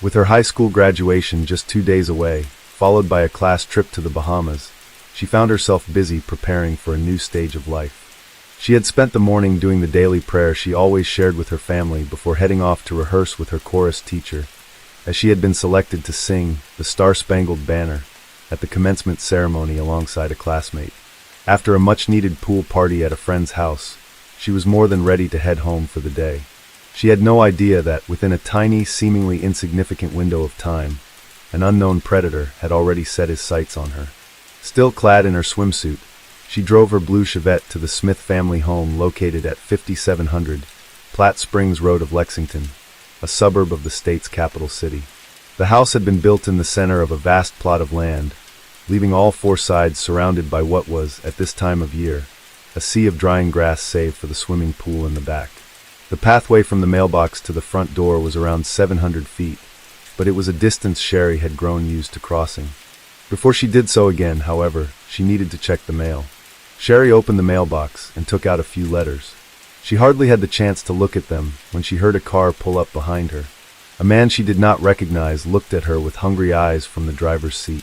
With her high school graduation just 2 days away, followed by a class trip to the Bahamas, she found herself busy preparing for a new stage of life. She had spent the morning doing the daily prayer she always shared with her family before heading off to rehearse with her chorus teacher, as she had been selected to sing the Star-Spangled Banner at the commencement ceremony alongside a classmate. After a much-needed pool party at a friend's house, she was more than ready to head home for the day. She had no idea that, within a tiny, seemingly insignificant window of time, an unknown predator had already set his sights on her. Still clad in her swimsuit, she drove her blue Chevette to the Smith family home located at 5700 Platte Springs Road of Lexington, a suburb of the state's capital city. The house had been built in the center of a vast plot of land, leaving all four sides surrounded by what was, at this time of year, a sea of drying grass save for the swimming pool in the back. The pathway from the mailbox to the front door was around 700 feet, but it was a distance Sherry had grown used to crossing. Before she did so again, however, she needed to check the mail. Sherry opened the mailbox and took out a few letters. She hardly had the chance to look at them when she heard a car pull up behind her. A man she did not recognize looked at her with hungry eyes from the driver's seat.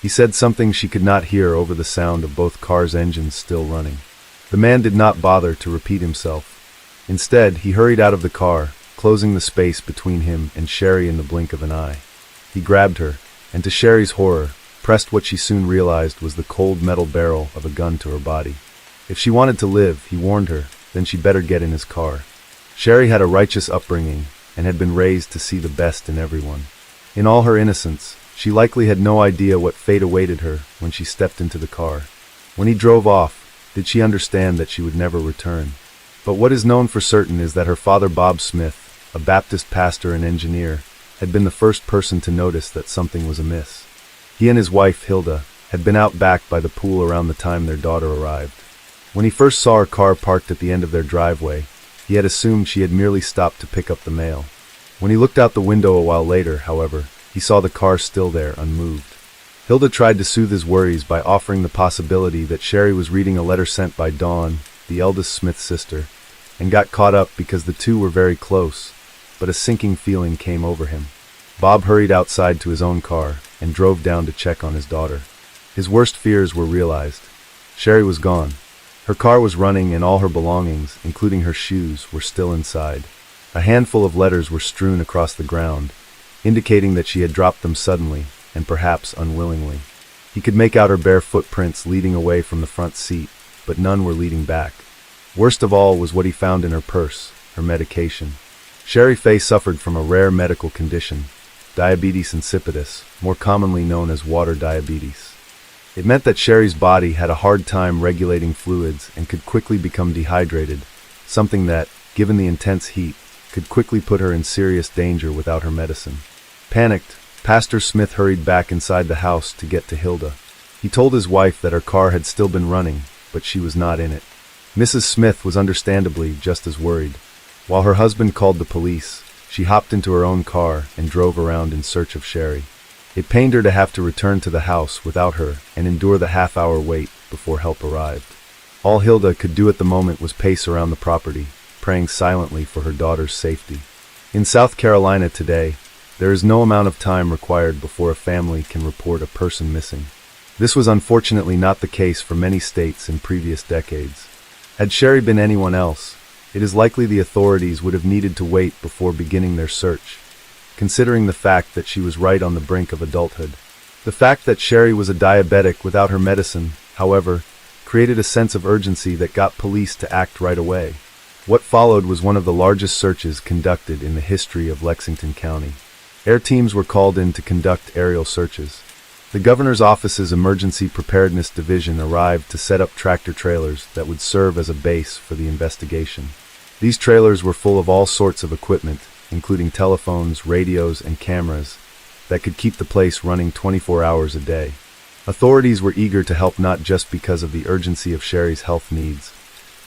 He said something she could not hear over the sound of both cars' engines still running. The man did not bother to repeat himself. Instead, he hurried out of the car, closing the space between him and Sherry in the blink of an eye. He grabbed her, and to Sherry's horror, pressed what she soon realized was the cold metal barrel of a gun to her body. If she wanted to live, he warned her, then she better get in his car. Sherry had a righteous upbringing and had been raised to see the best in everyone. In all her innocence, she likely had no idea what fate awaited her when she stepped into the car. When he drove off, did she understand that she would never return? But what is known for certain is that her father, Bob Smith, a Baptist pastor and engineer, had been the first person to notice that something was amiss. He and his wife, Hilda, had been out back by the pool around the time their daughter arrived. When he first saw her car parked at the end of their driveway, he had assumed she had merely stopped to pick up the mail. When he looked out the window a while later, however, he saw the car still there, unmoved. Hilda tried to soothe his worries by offering the possibility that Sherry was reading a letter sent by Dawn, the eldest Smith sister, and got caught up because the two were very close, but a sinking feeling came over him. Bob hurried outside to his own car and drove down to check on his daughter. His worst fears were realized. Sherry was gone. Her car was running and all her belongings, including her shoes, were still inside. A handful of letters were strewn across the ground, indicating that she had dropped them suddenly and perhaps unwillingly. He could make out her bare footprints leading away from the front seat, but none were leading back. Worst of all was what he found in her purse, her medication. Sherry Fay suffered from a rare medical condition, diabetes insipidus, more commonly known as water diabetes. It meant that Sherry's body had a hard time regulating fluids and could quickly become dehydrated, something that, given the intense heat, could quickly put her in serious danger without her medicine. Panicked, Pastor Smith hurried back inside the house to get to Hilda. He told his wife that her car had still been running, but she was not in it. Mrs. Smith was understandably just as worried. While her husband called the police, she hopped into her own car and drove around in search of Sherry. It pained her to have to return to the house without her and endure the half-hour wait before help arrived. All Hilda could do at the moment was pace around the property, praying silently for her daughter's safety. In South Carolina today, there is no amount of time required before a family can report a person missing. This was unfortunately not the case for many states in previous decades. Had Sherry been anyone else, it is likely the authorities would have needed to wait before beginning their search, considering the fact that she was right on the brink of adulthood. The fact that Sherry was a diabetic without her medicine, however, created a sense of urgency that got police to act right away. What followed was one of the largest searches conducted in the history of Lexington County. Air teams were called in to conduct aerial searches. The governor's office's Emergency Preparedness Division arrived to set up tractor-trailers that would serve as a base for the investigation. These trailers were full of all sorts of equipment, including telephones, radios, and cameras, that could keep the place running 24 hours a day. Authorities were eager to help not just because of the urgency of Sherry's health needs,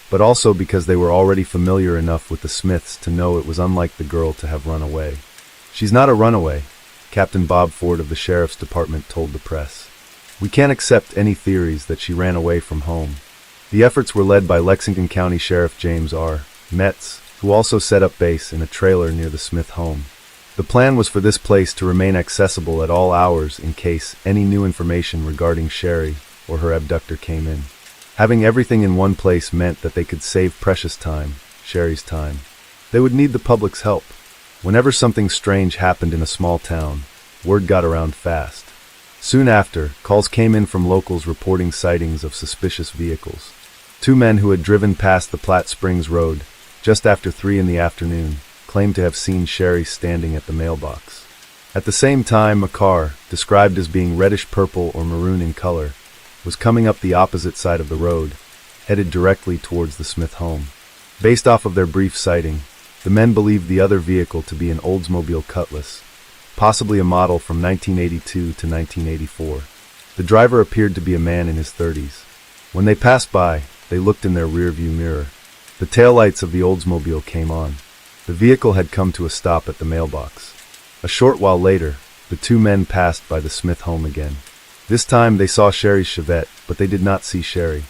but also because they were already familiar enough with the Smiths to know it was unlike the girl to have run away. "She's not a runaway," Captain Bob Ford of the Sheriff's Department told the press. "We can't accept any theories that she ran away from home." The efforts were led by Lexington County Sheriff James R. Metz, who also set up base in a trailer near the Smith home. The plan was for this place to remain accessible at all hours in case any new information regarding Sherry or her abductor came in. Having everything in one place meant that they could save precious time, Sherry's time. They would need the public's help. Whenever something strange happened in a small town, word got around fast. Soon after, calls came in from locals reporting sightings of suspicious vehicles. Two men who had driven past the Platte Springs Road just after 3 in the afternoon claimed to have seen Sherry standing at the mailbox. At the same time, a car, described as being reddish-purple or maroon in color, was coming up the opposite side of the road, headed directly towards the Smith home. Based off of their brief sighting, the men believed the other vehicle to be an Oldsmobile Cutlass, possibly a model from 1982 to 1984. The driver appeared to be a man in his 30s. When they passed by, they looked in their rearview mirror. The taillights of the Oldsmobile came on. The vehicle had come to a stop at the mailbox. A short while later, the two men passed by the Smith home again. This time they saw Sherry's Chevette, but they did not see Sherry.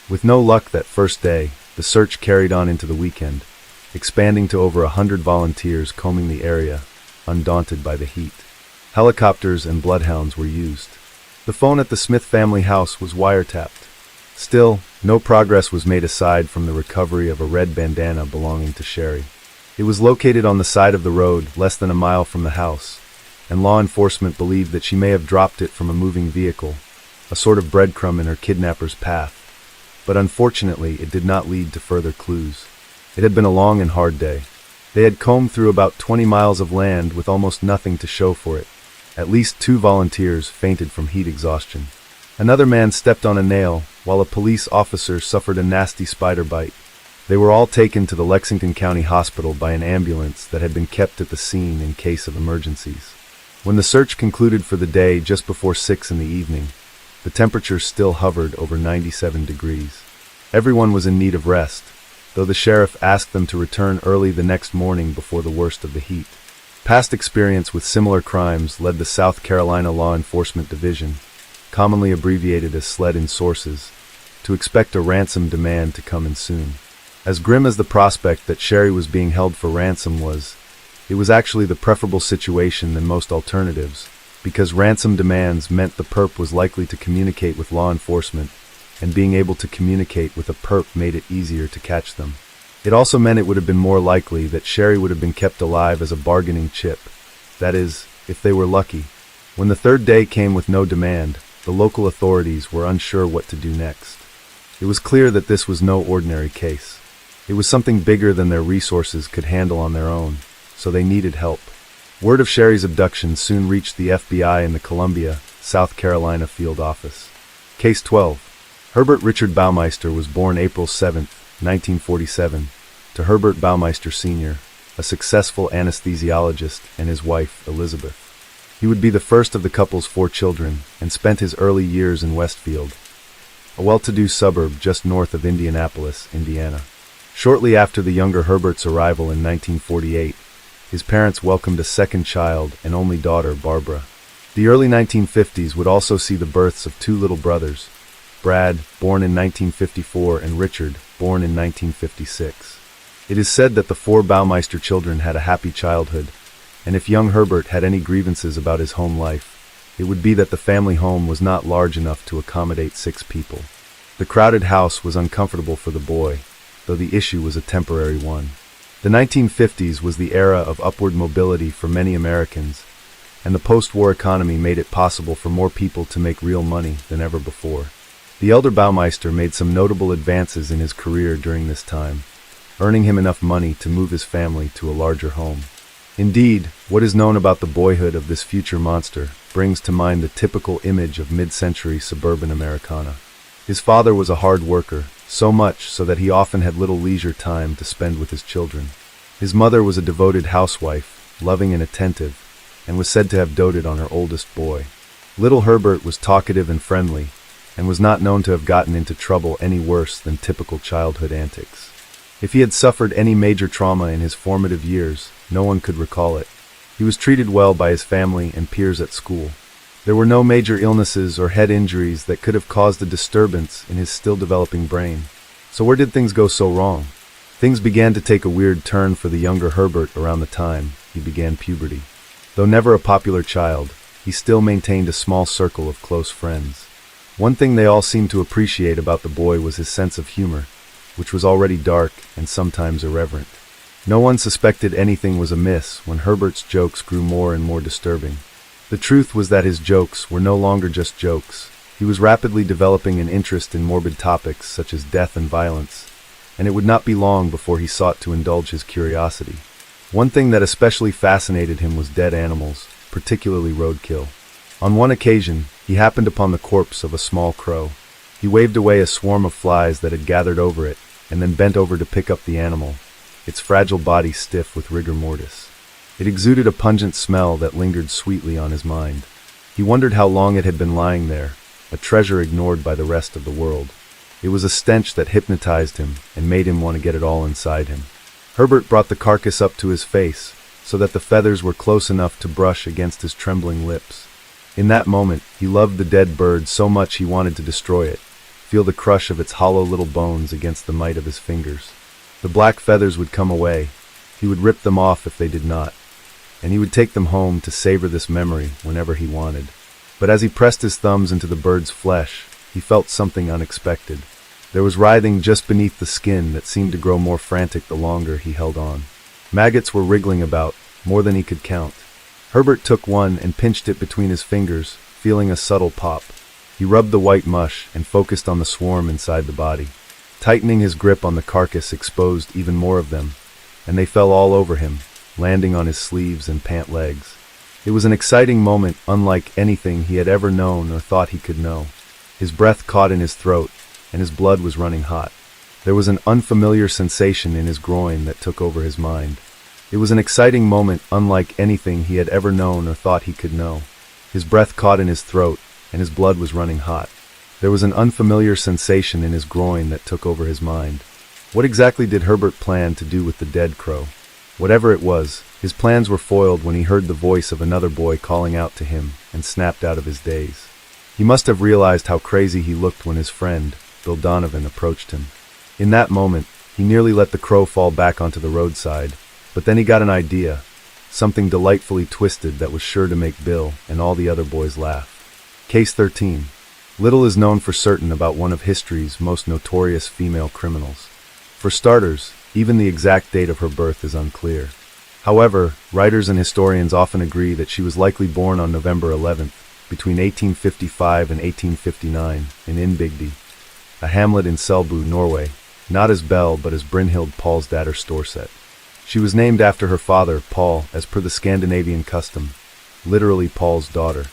With no luck that first day, the search carried on into the weekend, expanding to over 100 volunteers combing the area, undaunted by the heat. Helicopters and bloodhounds were used. The phone at the Smith family house was wiretapped. Still, no progress was made aside from the recovery of a red bandana belonging to Sherry. It was located on the side of the road, less than a mile from the house, and law enforcement believed that she may have dropped it from a moving vehicle, a sort of breadcrumb in her kidnapper's path. But unfortunately, it did not lead to further clues. It had been a long and hard day. They had combed through about 20 miles of land with almost nothing to show for it. At least 2 volunteers fainted from heat exhaustion. Another man stepped on a nail, while a police officer suffered a nasty spider bite. They were all taken to the Lexington County Hospital by an ambulance that had been kept at the scene in case of emergencies. When the search concluded for the day just before 6 in the evening, the temperature still hovered over 97 degrees. Everyone was in need of rest, though the sheriff asked them to return early the next morning before the worst of the heat. Past experience with similar crimes led the South Carolina Law Enforcement Division, commonly abbreviated as SLED in sources, to expect a ransom demand to come in soon. As grim as the prospect that Sherry was being held for ransom was, it was actually the preferable situation than most alternatives, because ransom demands meant the perp was likely to communicate with law enforcement, and being able to communicate with a perp made it easier to catch them. It also meant it would have been more likely that Sherry would have been kept alive as a bargaining chip, that is, if they were lucky. When the third day came with no demand, the local authorities were unsure what to do next. It was clear that this was no ordinary case. It was something bigger than their resources could handle on their own, so they needed help. Word of Sherry's abduction soon reached the FBI in the Columbia, South Carolina field office. Case 12. Herbert Richard Baumeister was born April 7, 1947, to Herbert Baumeister Sr., a successful anesthesiologist, and his wife, Elizabeth. He would be the first of the couple's 4 children and spent his early years in Westfield, a well-to-do suburb just north of Indianapolis, Indiana. Shortly after the younger Herbert's arrival in 1948, his parents welcomed a second child and only daughter, Barbara. The early 1950s would also see the births of 2 little brothers, Brad, born in 1954, and Richard, born in 1956. It is said that the 4 Baumeister children had a happy childhood, and if young Herbert had any grievances about his home life, it would be that the family home was not large enough to accommodate 6 people. The crowded house was uncomfortable for the boy, though the issue was a temporary one. The 1950s was the era of upward mobility for many Americans, and the post-war economy made it possible for more people to make real money than ever before. The elder Baumeister made some notable advances in his career during this time, earning him enough money to move his family to a larger home. Indeed, what is known about the boyhood of this future monster brings to mind the typical image of mid-century suburban Americana. His father was a hard worker, so much so that he often had little leisure time to spend with his children. His mother was a devoted housewife, loving and attentive, and was said to have doted on her oldest boy. Little Herbert was talkative and friendly, and was not known to have gotten into trouble any worse than typical childhood antics. If he had suffered any major trauma in his formative years, no one could recall it. He was treated well by his family and peers at school. There were no major illnesses or head injuries that could have caused a disturbance in his still developing brain. So where did things go so wrong? Things began to take a weird turn for the younger Herbert around the time he began puberty. Though never a popular child, he still maintained a small circle of close friends. One thing they all seemed to appreciate about the boy was his sense of humor, which was already dark and sometimes irreverent. No one suspected anything was amiss when Herbert's jokes grew more and more disturbing. The truth was that his jokes were no longer just jokes. He was rapidly developing an interest in morbid topics such as death and violence, and it would not be long before he sought to indulge his curiosity. One thing that especially fascinated him was dead animals, particularly roadkill. On one occasion, he happened upon the corpse of a small crow. He waved away a swarm of flies that had gathered over it, and then bent over to pick up the animal, its fragile body stiff with rigor mortis. It exuded a pungent smell that lingered sweetly on his mind. He wondered how long it had been lying there, a treasure ignored by the rest of the world. It was a stench that hypnotized him and made him want to get it all inside him. Herbert brought the carcass up to his face, so that the feathers were close enough to brush against his trembling lips. In that moment, he loved the dead bird so much he wanted to destroy it, feel the crush of its hollow little bones against the might of his fingers. The black feathers would come away. He would rip them off if they did not, and he would take them home to savor this memory whenever he wanted. But as he pressed his thumbs into the bird's flesh, he felt something unexpected. There was writhing just beneath the skin that seemed to grow more frantic the longer he held on. Maggots were wriggling about, more than he could count. Herbert took one and pinched it between his fingers, feeling a subtle pop. He rubbed the white mush and focused on the swarm inside the body. Tightening his grip on the carcass exposed even more of them, and they fell all over him, landing on his sleeves and pant legs. It was an exciting moment unlike anything he had ever known or thought he could know. His breath caught in his throat, and his blood was running hot. There was an unfamiliar sensation in his groin that took over his mind. It was an exciting moment unlike anything he had ever known or thought he could know. His breath caught in his throat, and his blood was running hot. There was an unfamiliar sensation in his groin that took over his mind. What exactly did Herbert plan to do with the dead crow? Whatever it was, his plans were foiled when he heard the voice of another boy calling out to him and snapped out of his daze. He must have realized how crazy he looked when his friend, Bill Donovan, approached him. In that moment, he nearly let the crow fall back onto the roadside, but then he got an idea, something delightfully twisted that was sure to make Bill and all the other boys laugh. Case 13. Little is known for certain about one of history's most notorious female criminals. For starters, even the exact date of her birth is unclear. However, writers and historians often agree that she was likely born on November 11th, between 1855 and 1859, in Innbygdi, a hamlet in Selbu, Norway, not as Belle but as Brynhild Paulsdatter Storset. She was named after her father, Paul, as per the Scandinavian custom, literally Paul's daughter.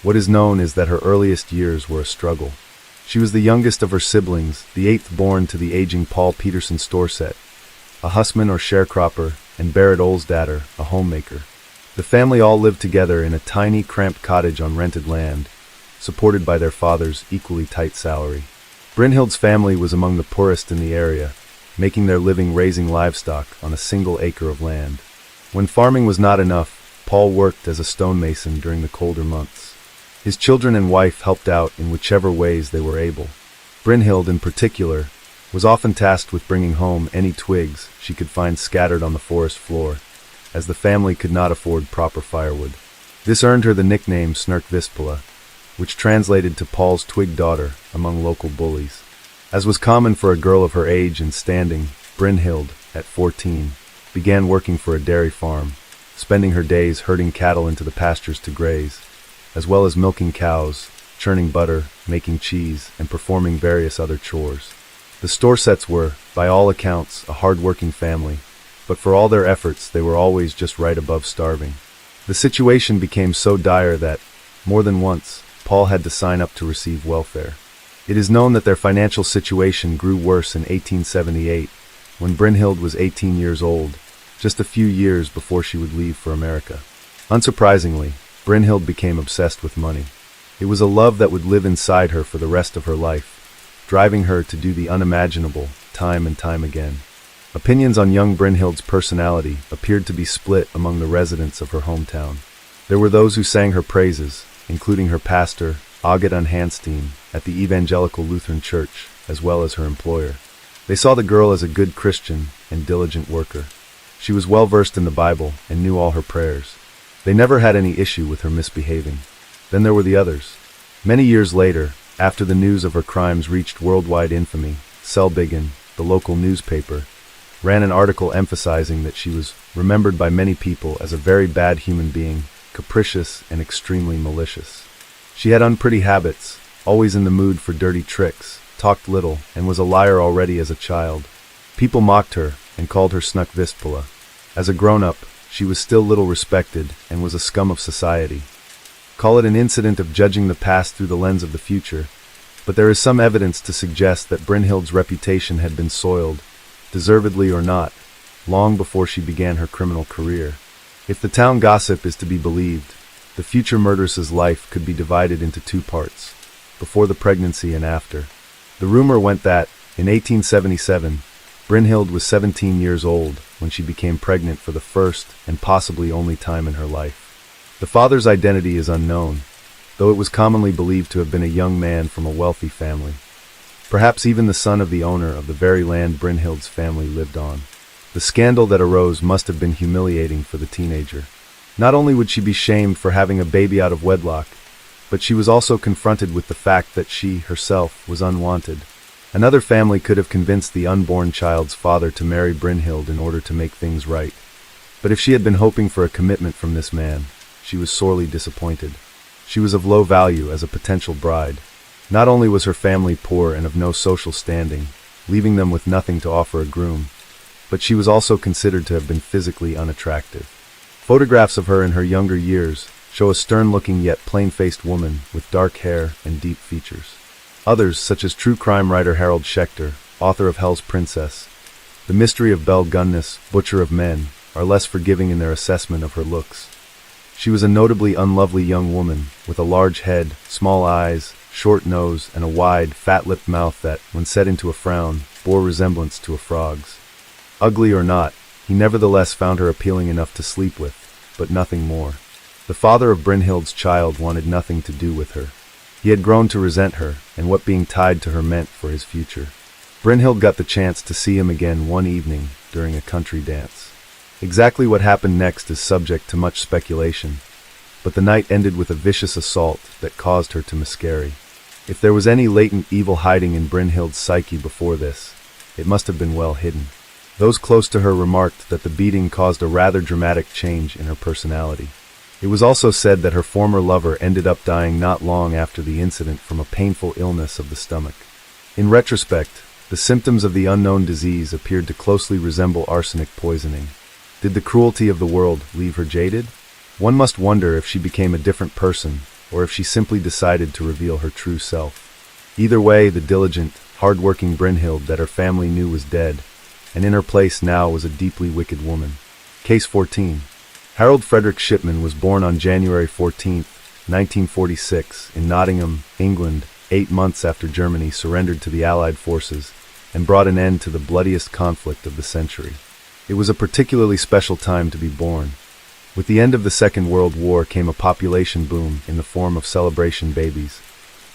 What is known is that her earliest years were a struggle. She was the youngest of her siblings, the eighth born to the aging Paul Peterson Storset, a husman or sharecropper, and Berit Olsdatter, a homemaker. The family all lived together in a tiny, cramped cottage on rented land, supported by their father's equally tight salary. Brynhild's family was among the poorest in the area, making their living raising livestock on a single acre of land. When farming was not enough, Paul worked as a stonemason during the colder months. His children and wife helped out in whichever ways they were able. Brynhild, in particular, was often tasked with bringing home any twigs she could find scattered on the forest floor, as the family could not afford proper firewood. This earned her the nickname Snurkvispala, which translated to Paul's twig daughter among local bullies. As was common for a girl of her age and standing, Brynhild, at 14, began working for a dairy farm, spending her days herding cattle into the pastures to graze, as well as milking cows, churning butter, making cheese, and performing various other chores. The Storsets were, by all accounts, a hard-working family, but for all their efforts they were always just right above starving. The situation became so dire that, more than once, Paul had to sign up to receive welfare. It is known that their financial situation grew worse in 1878, when Brynhild was 18 years old, just a few years before she would leave for America. Unsurprisingly, Brynhild became obsessed with money. It was a love that would live inside her for the rest of her life, driving her to do the unimaginable time and time again. Opinions on young Brynhild's personality appeared to be split among the residents of her hometown. There were those who sang her praises, including her pastor, Agat Unhanstein, at the Evangelical Lutheran Church, as well as her employer. They saw the girl as a good Christian and diligent worker. She was well versed in the Bible and knew all her prayers. They never had any issue with her misbehaving. Then there were the others. Many years later, after the news of her crimes reached worldwide infamy, Selbyggen, the local newspaper, ran an article emphasizing that she was remembered by many people as a very bad human being, capricious and extremely malicious. She had unpretty habits, always in the mood for dirty tricks, talked little, and was a liar already as a child. People mocked her and called her Snukkvistpula. As a grown-up, she was still little respected and was a scum of society. Call it an incident of judging the past through the lens of the future, but there is some evidence to suggest that Brynhild's reputation had been soiled, deservedly or not, long before she began her criminal career. If the town gossip is to be believed, the future murderess's life could be divided into two parts, before the pregnancy and after. The rumor went that, in 1877, Brynhild was 17 years old when she became pregnant for the first and possibly only time in her life. The father's identity is unknown, though it was commonly believed to have been a young man from a wealthy family. Perhaps even the son of the owner of the very land Brynhild's family lived on. The scandal that arose must have been humiliating for the teenager. Not only would she be shamed for having a baby out of wedlock, but she was also confronted with the fact that she, herself, was unwanted. Another family could have convinced the unborn child's father to marry Brynhild in order to make things right. But if she had been hoping for a commitment from this man, she was sorely disappointed. She was of low value as a potential bride. Not only was her family poor and of no social standing, leaving them with nothing to offer a groom, but she was also considered to have been physically unattractive. Photographs of her in her younger years show a stern-looking yet plain-faced woman with dark hair and deep features. Others, such as true crime writer Harold Schechter, author of Hell's Princess, The Mystery of Belle Gunness, Butcher of Men, are less forgiving in their assessment of her looks. She was a notably unlovely young woman, with a large head, small eyes, short nose, and a wide, fat-lipped mouth that, when set into a frown, bore resemblance to a frog's. Ugly or not, he nevertheless found her appealing enough to sleep with, but nothing more. The father of Brynhild's child wanted nothing to do with her. He had grown to resent her, and what being tied to her meant for his future. Brynhild got the chance to see him again one evening during a country dance. Exactly what happened next is subject to much speculation, but the night ended with a vicious assault that caused her to miscarry. If there was any latent evil hiding in Brynhild's psyche before this, it must have been well hidden. Those close to her remarked that the beating caused a rather dramatic change in her personality. It was also said that her former lover ended up dying not long after the incident from a painful illness of the stomach. In retrospect, the symptoms of the unknown disease appeared to closely resemble arsenic poisoning. Did the cruelty of the world leave her jaded? One must wonder if she became a different person, or if she simply decided to reveal her true self. Either way, the diligent, hard-working Brynhild that her family knew was dead, and in her place now was a deeply wicked woman. Case 14. Harold Frederick Shipman was born on January 14, 1946, in Nottingham, England, 8 months after Germany surrendered to the Allied forces and brought an end to the bloodiest conflict of the century. It was a particularly special time to be born. With the end of the Second World War came a population boom in the form of celebration babies,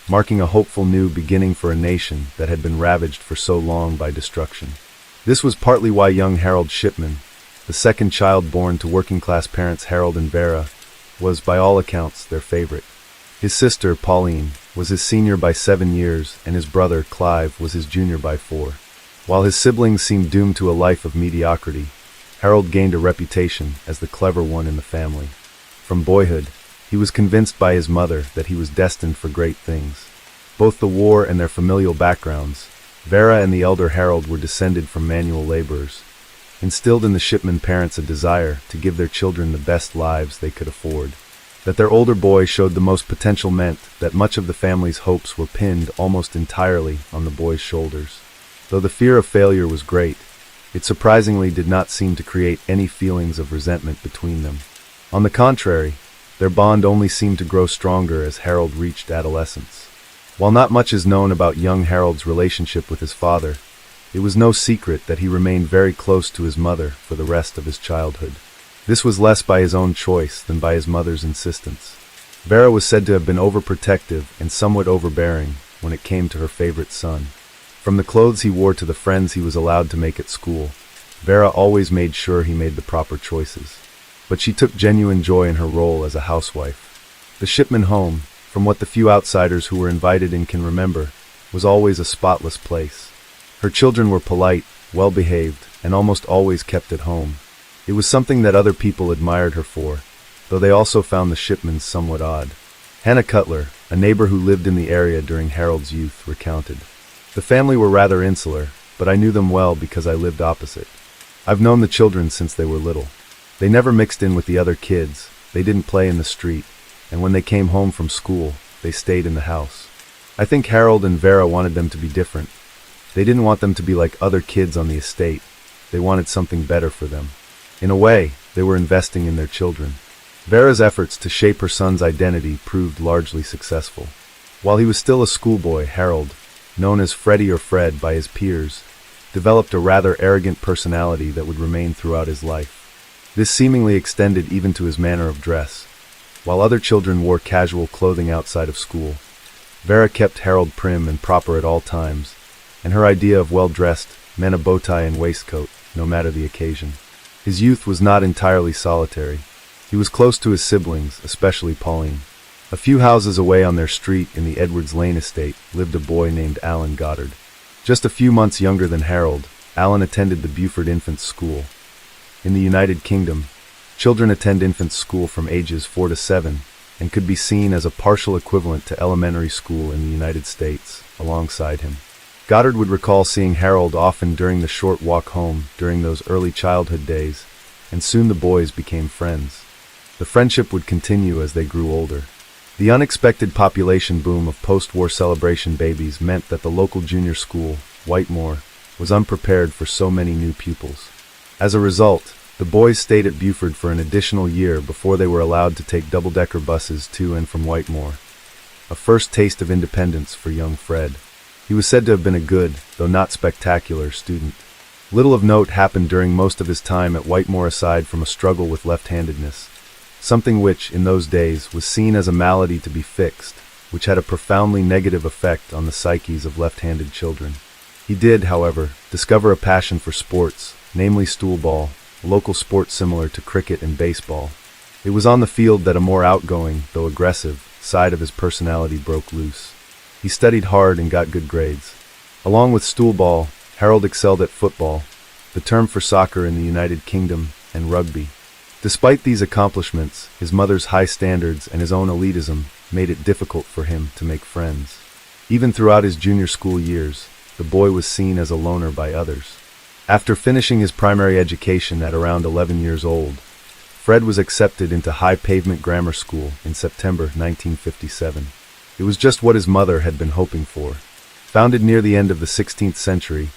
marking a hopeful new beginning for a nation that had been ravaged for so long by destruction. This was partly why young Harold Shipman, the second child born to working-class parents Harold and Vera, was, by all accounts, their favorite. His sister, Pauline, was his senior by 7 years, and his brother, Clive, was his junior by 4. While his siblings seemed doomed to a life of mediocrity, Harold gained a reputation as the clever one in the family. From boyhood, he was convinced by his mother that he was destined for great things. Both the war and their familial backgrounds, Vera and the elder Harold were descended from manual laborers, instilled in the Shipman parents a desire to give their children the best lives they could afford. That their older boy showed the most potential meant that much of the family's hopes were pinned almost entirely on the boy's shoulders. Though the fear of failure was great, it surprisingly did not seem to create any feelings of resentment between them. On the contrary, Their bond only seemed to grow stronger as Harold reached adolescence. While not much is known about young Harold's relationship with his father, it was no secret that he remained very close to his mother for the rest of his childhood. This was less by his own choice than by his mother's insistence. Vera was said to have been overprotective and somewhat overbearing when it came to her favorite son. From the clothes he wore to the friends he was allowed to make at school, Vera always made sure he made the proper choices. But she took genuine joy in her role as a housewife. The Shipman home, from what the few outsiders who were invited in can remember, was always a spotless place. Her children were polite, well-behaved, and almost always kept at home. It was something that other people admired her for, though they also found the Shipmans somewhat odd. Hannah Cutler, a neighbor who lived in the area during Harold's youth, recounted, "The family were rather insular, but I knew them well because I lived opposite. I've known the children since they were little. They never mixed in with the other kids, they didn't play in the street, and when they came home from school, they stayed in the house. I think Harold and Vera wanted them to be different. They didn't want them to be like other kids on the estate. They wanted something better for them. In a way, they were investing in their children." Vera's efforts to shape her son's identity proved largely successful. While he was still a schoolboy, Harold, known as Freddie or Fred by his peers, developed a rather arrogant personality that would remain throughout his life. This seemingly extended even to his manner of dress. While other children wore casual clothing outside of school, Vera kept Harold prim and proper at all times, and her idea of well-dressed meant a bow tie and waistcoat, no matter the occasion. His youth was not entirely solitary. He was close to his siblings, especially Pauline. A few houses away on their street in the Edwards Lane estate lived a boy named Alan Goddard. Just a few months younger than Harold, Alan attended the Beaufort Infants School. In the United Kingdom, children attend infants school from ages 4 to 7 and could be seen as a partial equivalent to elementary school in the United States, alongside him. Goddard would recall seeing Harold often during the short walk home during those early childhood days, and soon the boys became friends. The friendship would continue as they grew older. The unexpected population boom of post-war celebration babies meant that the local junior school, Whitemoor, was unprepared for so many new pupils. As a result, the boys stayed at Beaufort for an additional year before they were allowed to take double-decker buses to and from Whitemoor, a first taste of independence for young Fred. He was said to have been a good, though not spectacular, student. Little of note happened during most of his time at Whitemoor aside from a struggle with left-handedness, something which, in those days, was seen as a malady to be fixed, which had a profoundly negative effect on the psyches of left-handed children. He did, however, discover a passion for sports, namely stoolball, a local sport similar to cricket and baseball. It was on the field that a more outgoing, though aggressive, side of his personality broke loose. He studied hard and got good grades. Along with stoolball, Harold excelled at football, the term for soccer in the United Kingdom, and rugby. Despite these accomplishments, his mother's high standards and his own elitism made it difficult for him to make friends. Even throughout his junior school years, the boy was seen as a loner by others. After finishing his primary education at around 11 years old, Fred was accepted into High Pavement Grammar School in September 1957. It was just what his mother had been hoping for. Founded near the end of the 16th century,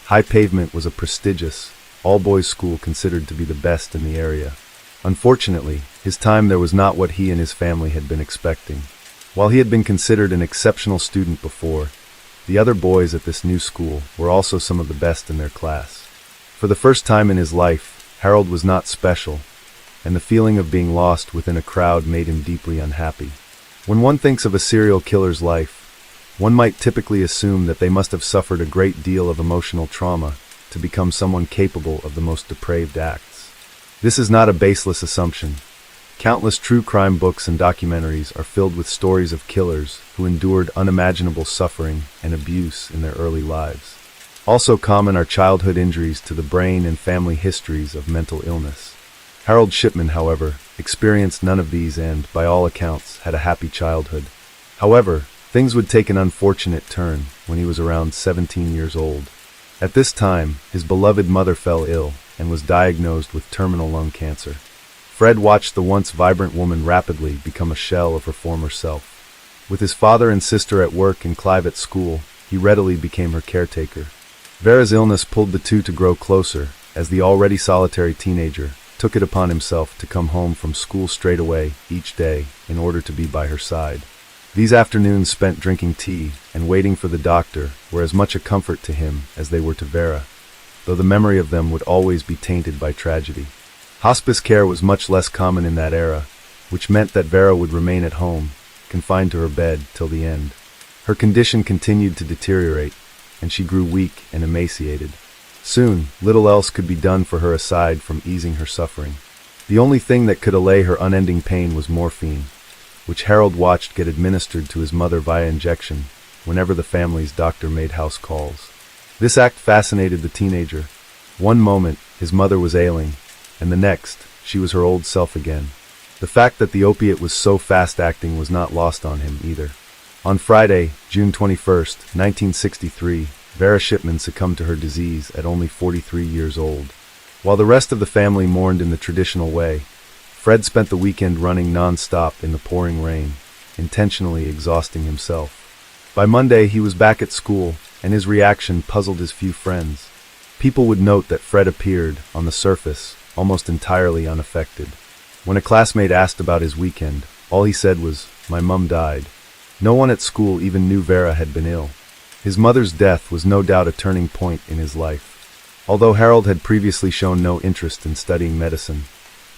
High Pavement was a prestigious, all-boys school considered to be the best in the area. Unfortunately, his time there was not what he and his family had been expecting. While he had been considered an exceptional student before, the other boys at this new school were also some of the best in their class. For the first time in his life, Harold was not special, and the feeling of being lost within a crowd made him deeply unhappy. When one thinks of a serial killer's life, one might typically assume that they must have suffered a great deal of emotional trauma to become someone capable of the most depraved acts. This is not a baseless assumption. Countless true crime books and documentaries are filled with stories of killers who endured unimaginable suffering and abuse in their early lives. Also common are childhood injuries to the brain and family histories of mental illness. Harold Shipman, however, experienced none of these and, by all accounts, had a happy childhood. However, things would take an unfortunate turn when he was around 17 years old. At this time, his beloved mother fell ill and was diagnosed with terminal lung cancer. Fred watched the once vibrant woman rapidly become a shell of her former self. With his father and sister at work and Clive at school, he readily became her caretaker. Vera's illness pulled the two to grow closer, as the already solitary teenager took it upon himself to come home from school straight away each day in order to be by her side. These afternoons spent drinking tea and waiting for the doctor were as much a comfort to him as they were to Vera, though the memory of them would always be tainted by tragedy. Hospice care was much less common in that era, which meant that Vera would remain at home, confined to her bed till the end. Her condition continued to deteriorate, and she grew weak and emaciated. Soon, little else could be done for her aside from easing her suffering. The only thing that could allay her unending pain was morphine, which Harold watched get administered to his mother via injection whenever the family's doctor made house calls. This act fascinated the teenager. One moment, his mother was ailing, and the next, she was her old self again. The fact that the opiate was so fast-acting was not lost on him either. On Friday, June 21st, 1963, Vera Shipman succumbed to her disease at only 43 years old. While the rest of the family mourned in the traditional way, Fred spent the weekend running non-stop in the pouring rain, intentionally exhausting himself. By Monday, he was back at school, and his reaction puzzled his few friends. People would note that Fred appeared, on the surface, almost entirely unaffected. When a classmate asked about his weekend, all he said was, "My mum died." No one at school even knew Vera had been ill. His mother's death was no doubt a turning point in his life. Although Harold had previously shown no interest in studying medicine,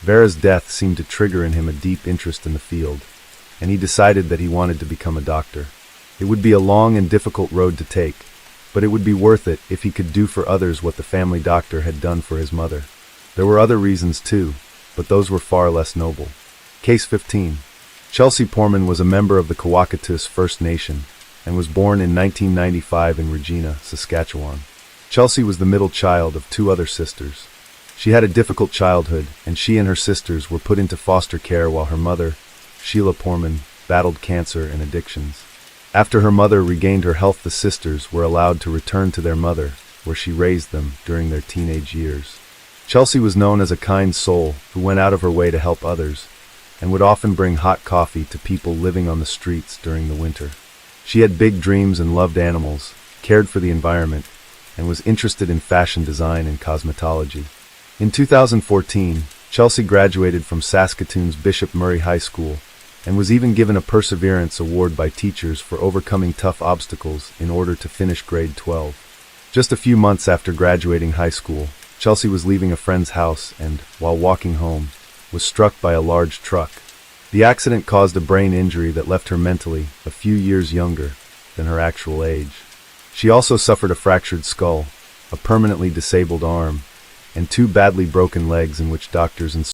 Vera's death seemed to trigger in him a deep interest in the field, and he decided that he wanted to become a doctor. It would be a long and difficult road to take, but it would be worth it if he could do for others what the family doctor had done for his mother. There were other reasons too, but those were far less noble. Case 15. Chelsea Poorman was a member of the Kawakatus First Nation and was born in 1995 in Regina, Saskatchewan. Chelsea was the middle child of two other sisters. She had a difficult childhood, and she and her sisters were put into foster care while her mother, Sheila Poorman, battled cancer and addictions. After her mother regained her health, the sisters were allowed to return to their mother, where she raised them during their teenage years. Chelsea was known as a kind soul who went out of her way to help others, and would often bring hot coffee to people living on the streets during the winter. She had big dreams and loved animals, cared for the environment, and was interested in fashion design and cosmetology. In 2014, Chelsea graduated from Saskatoon's Bishop Murray High School and was even given a Perseverance Award by teachers for overcoming tough obstacles in order to finish grade 12. Just a few months after graduating high school, Chelsea was leaving a friend's house and, while walking home, was struck by a large truck. The accident caused a brain injury that left her mentally a few years younger than her actual age. She also suffered a fractured skull, a permanently disabled arm, and two badly broken legs in which doctors and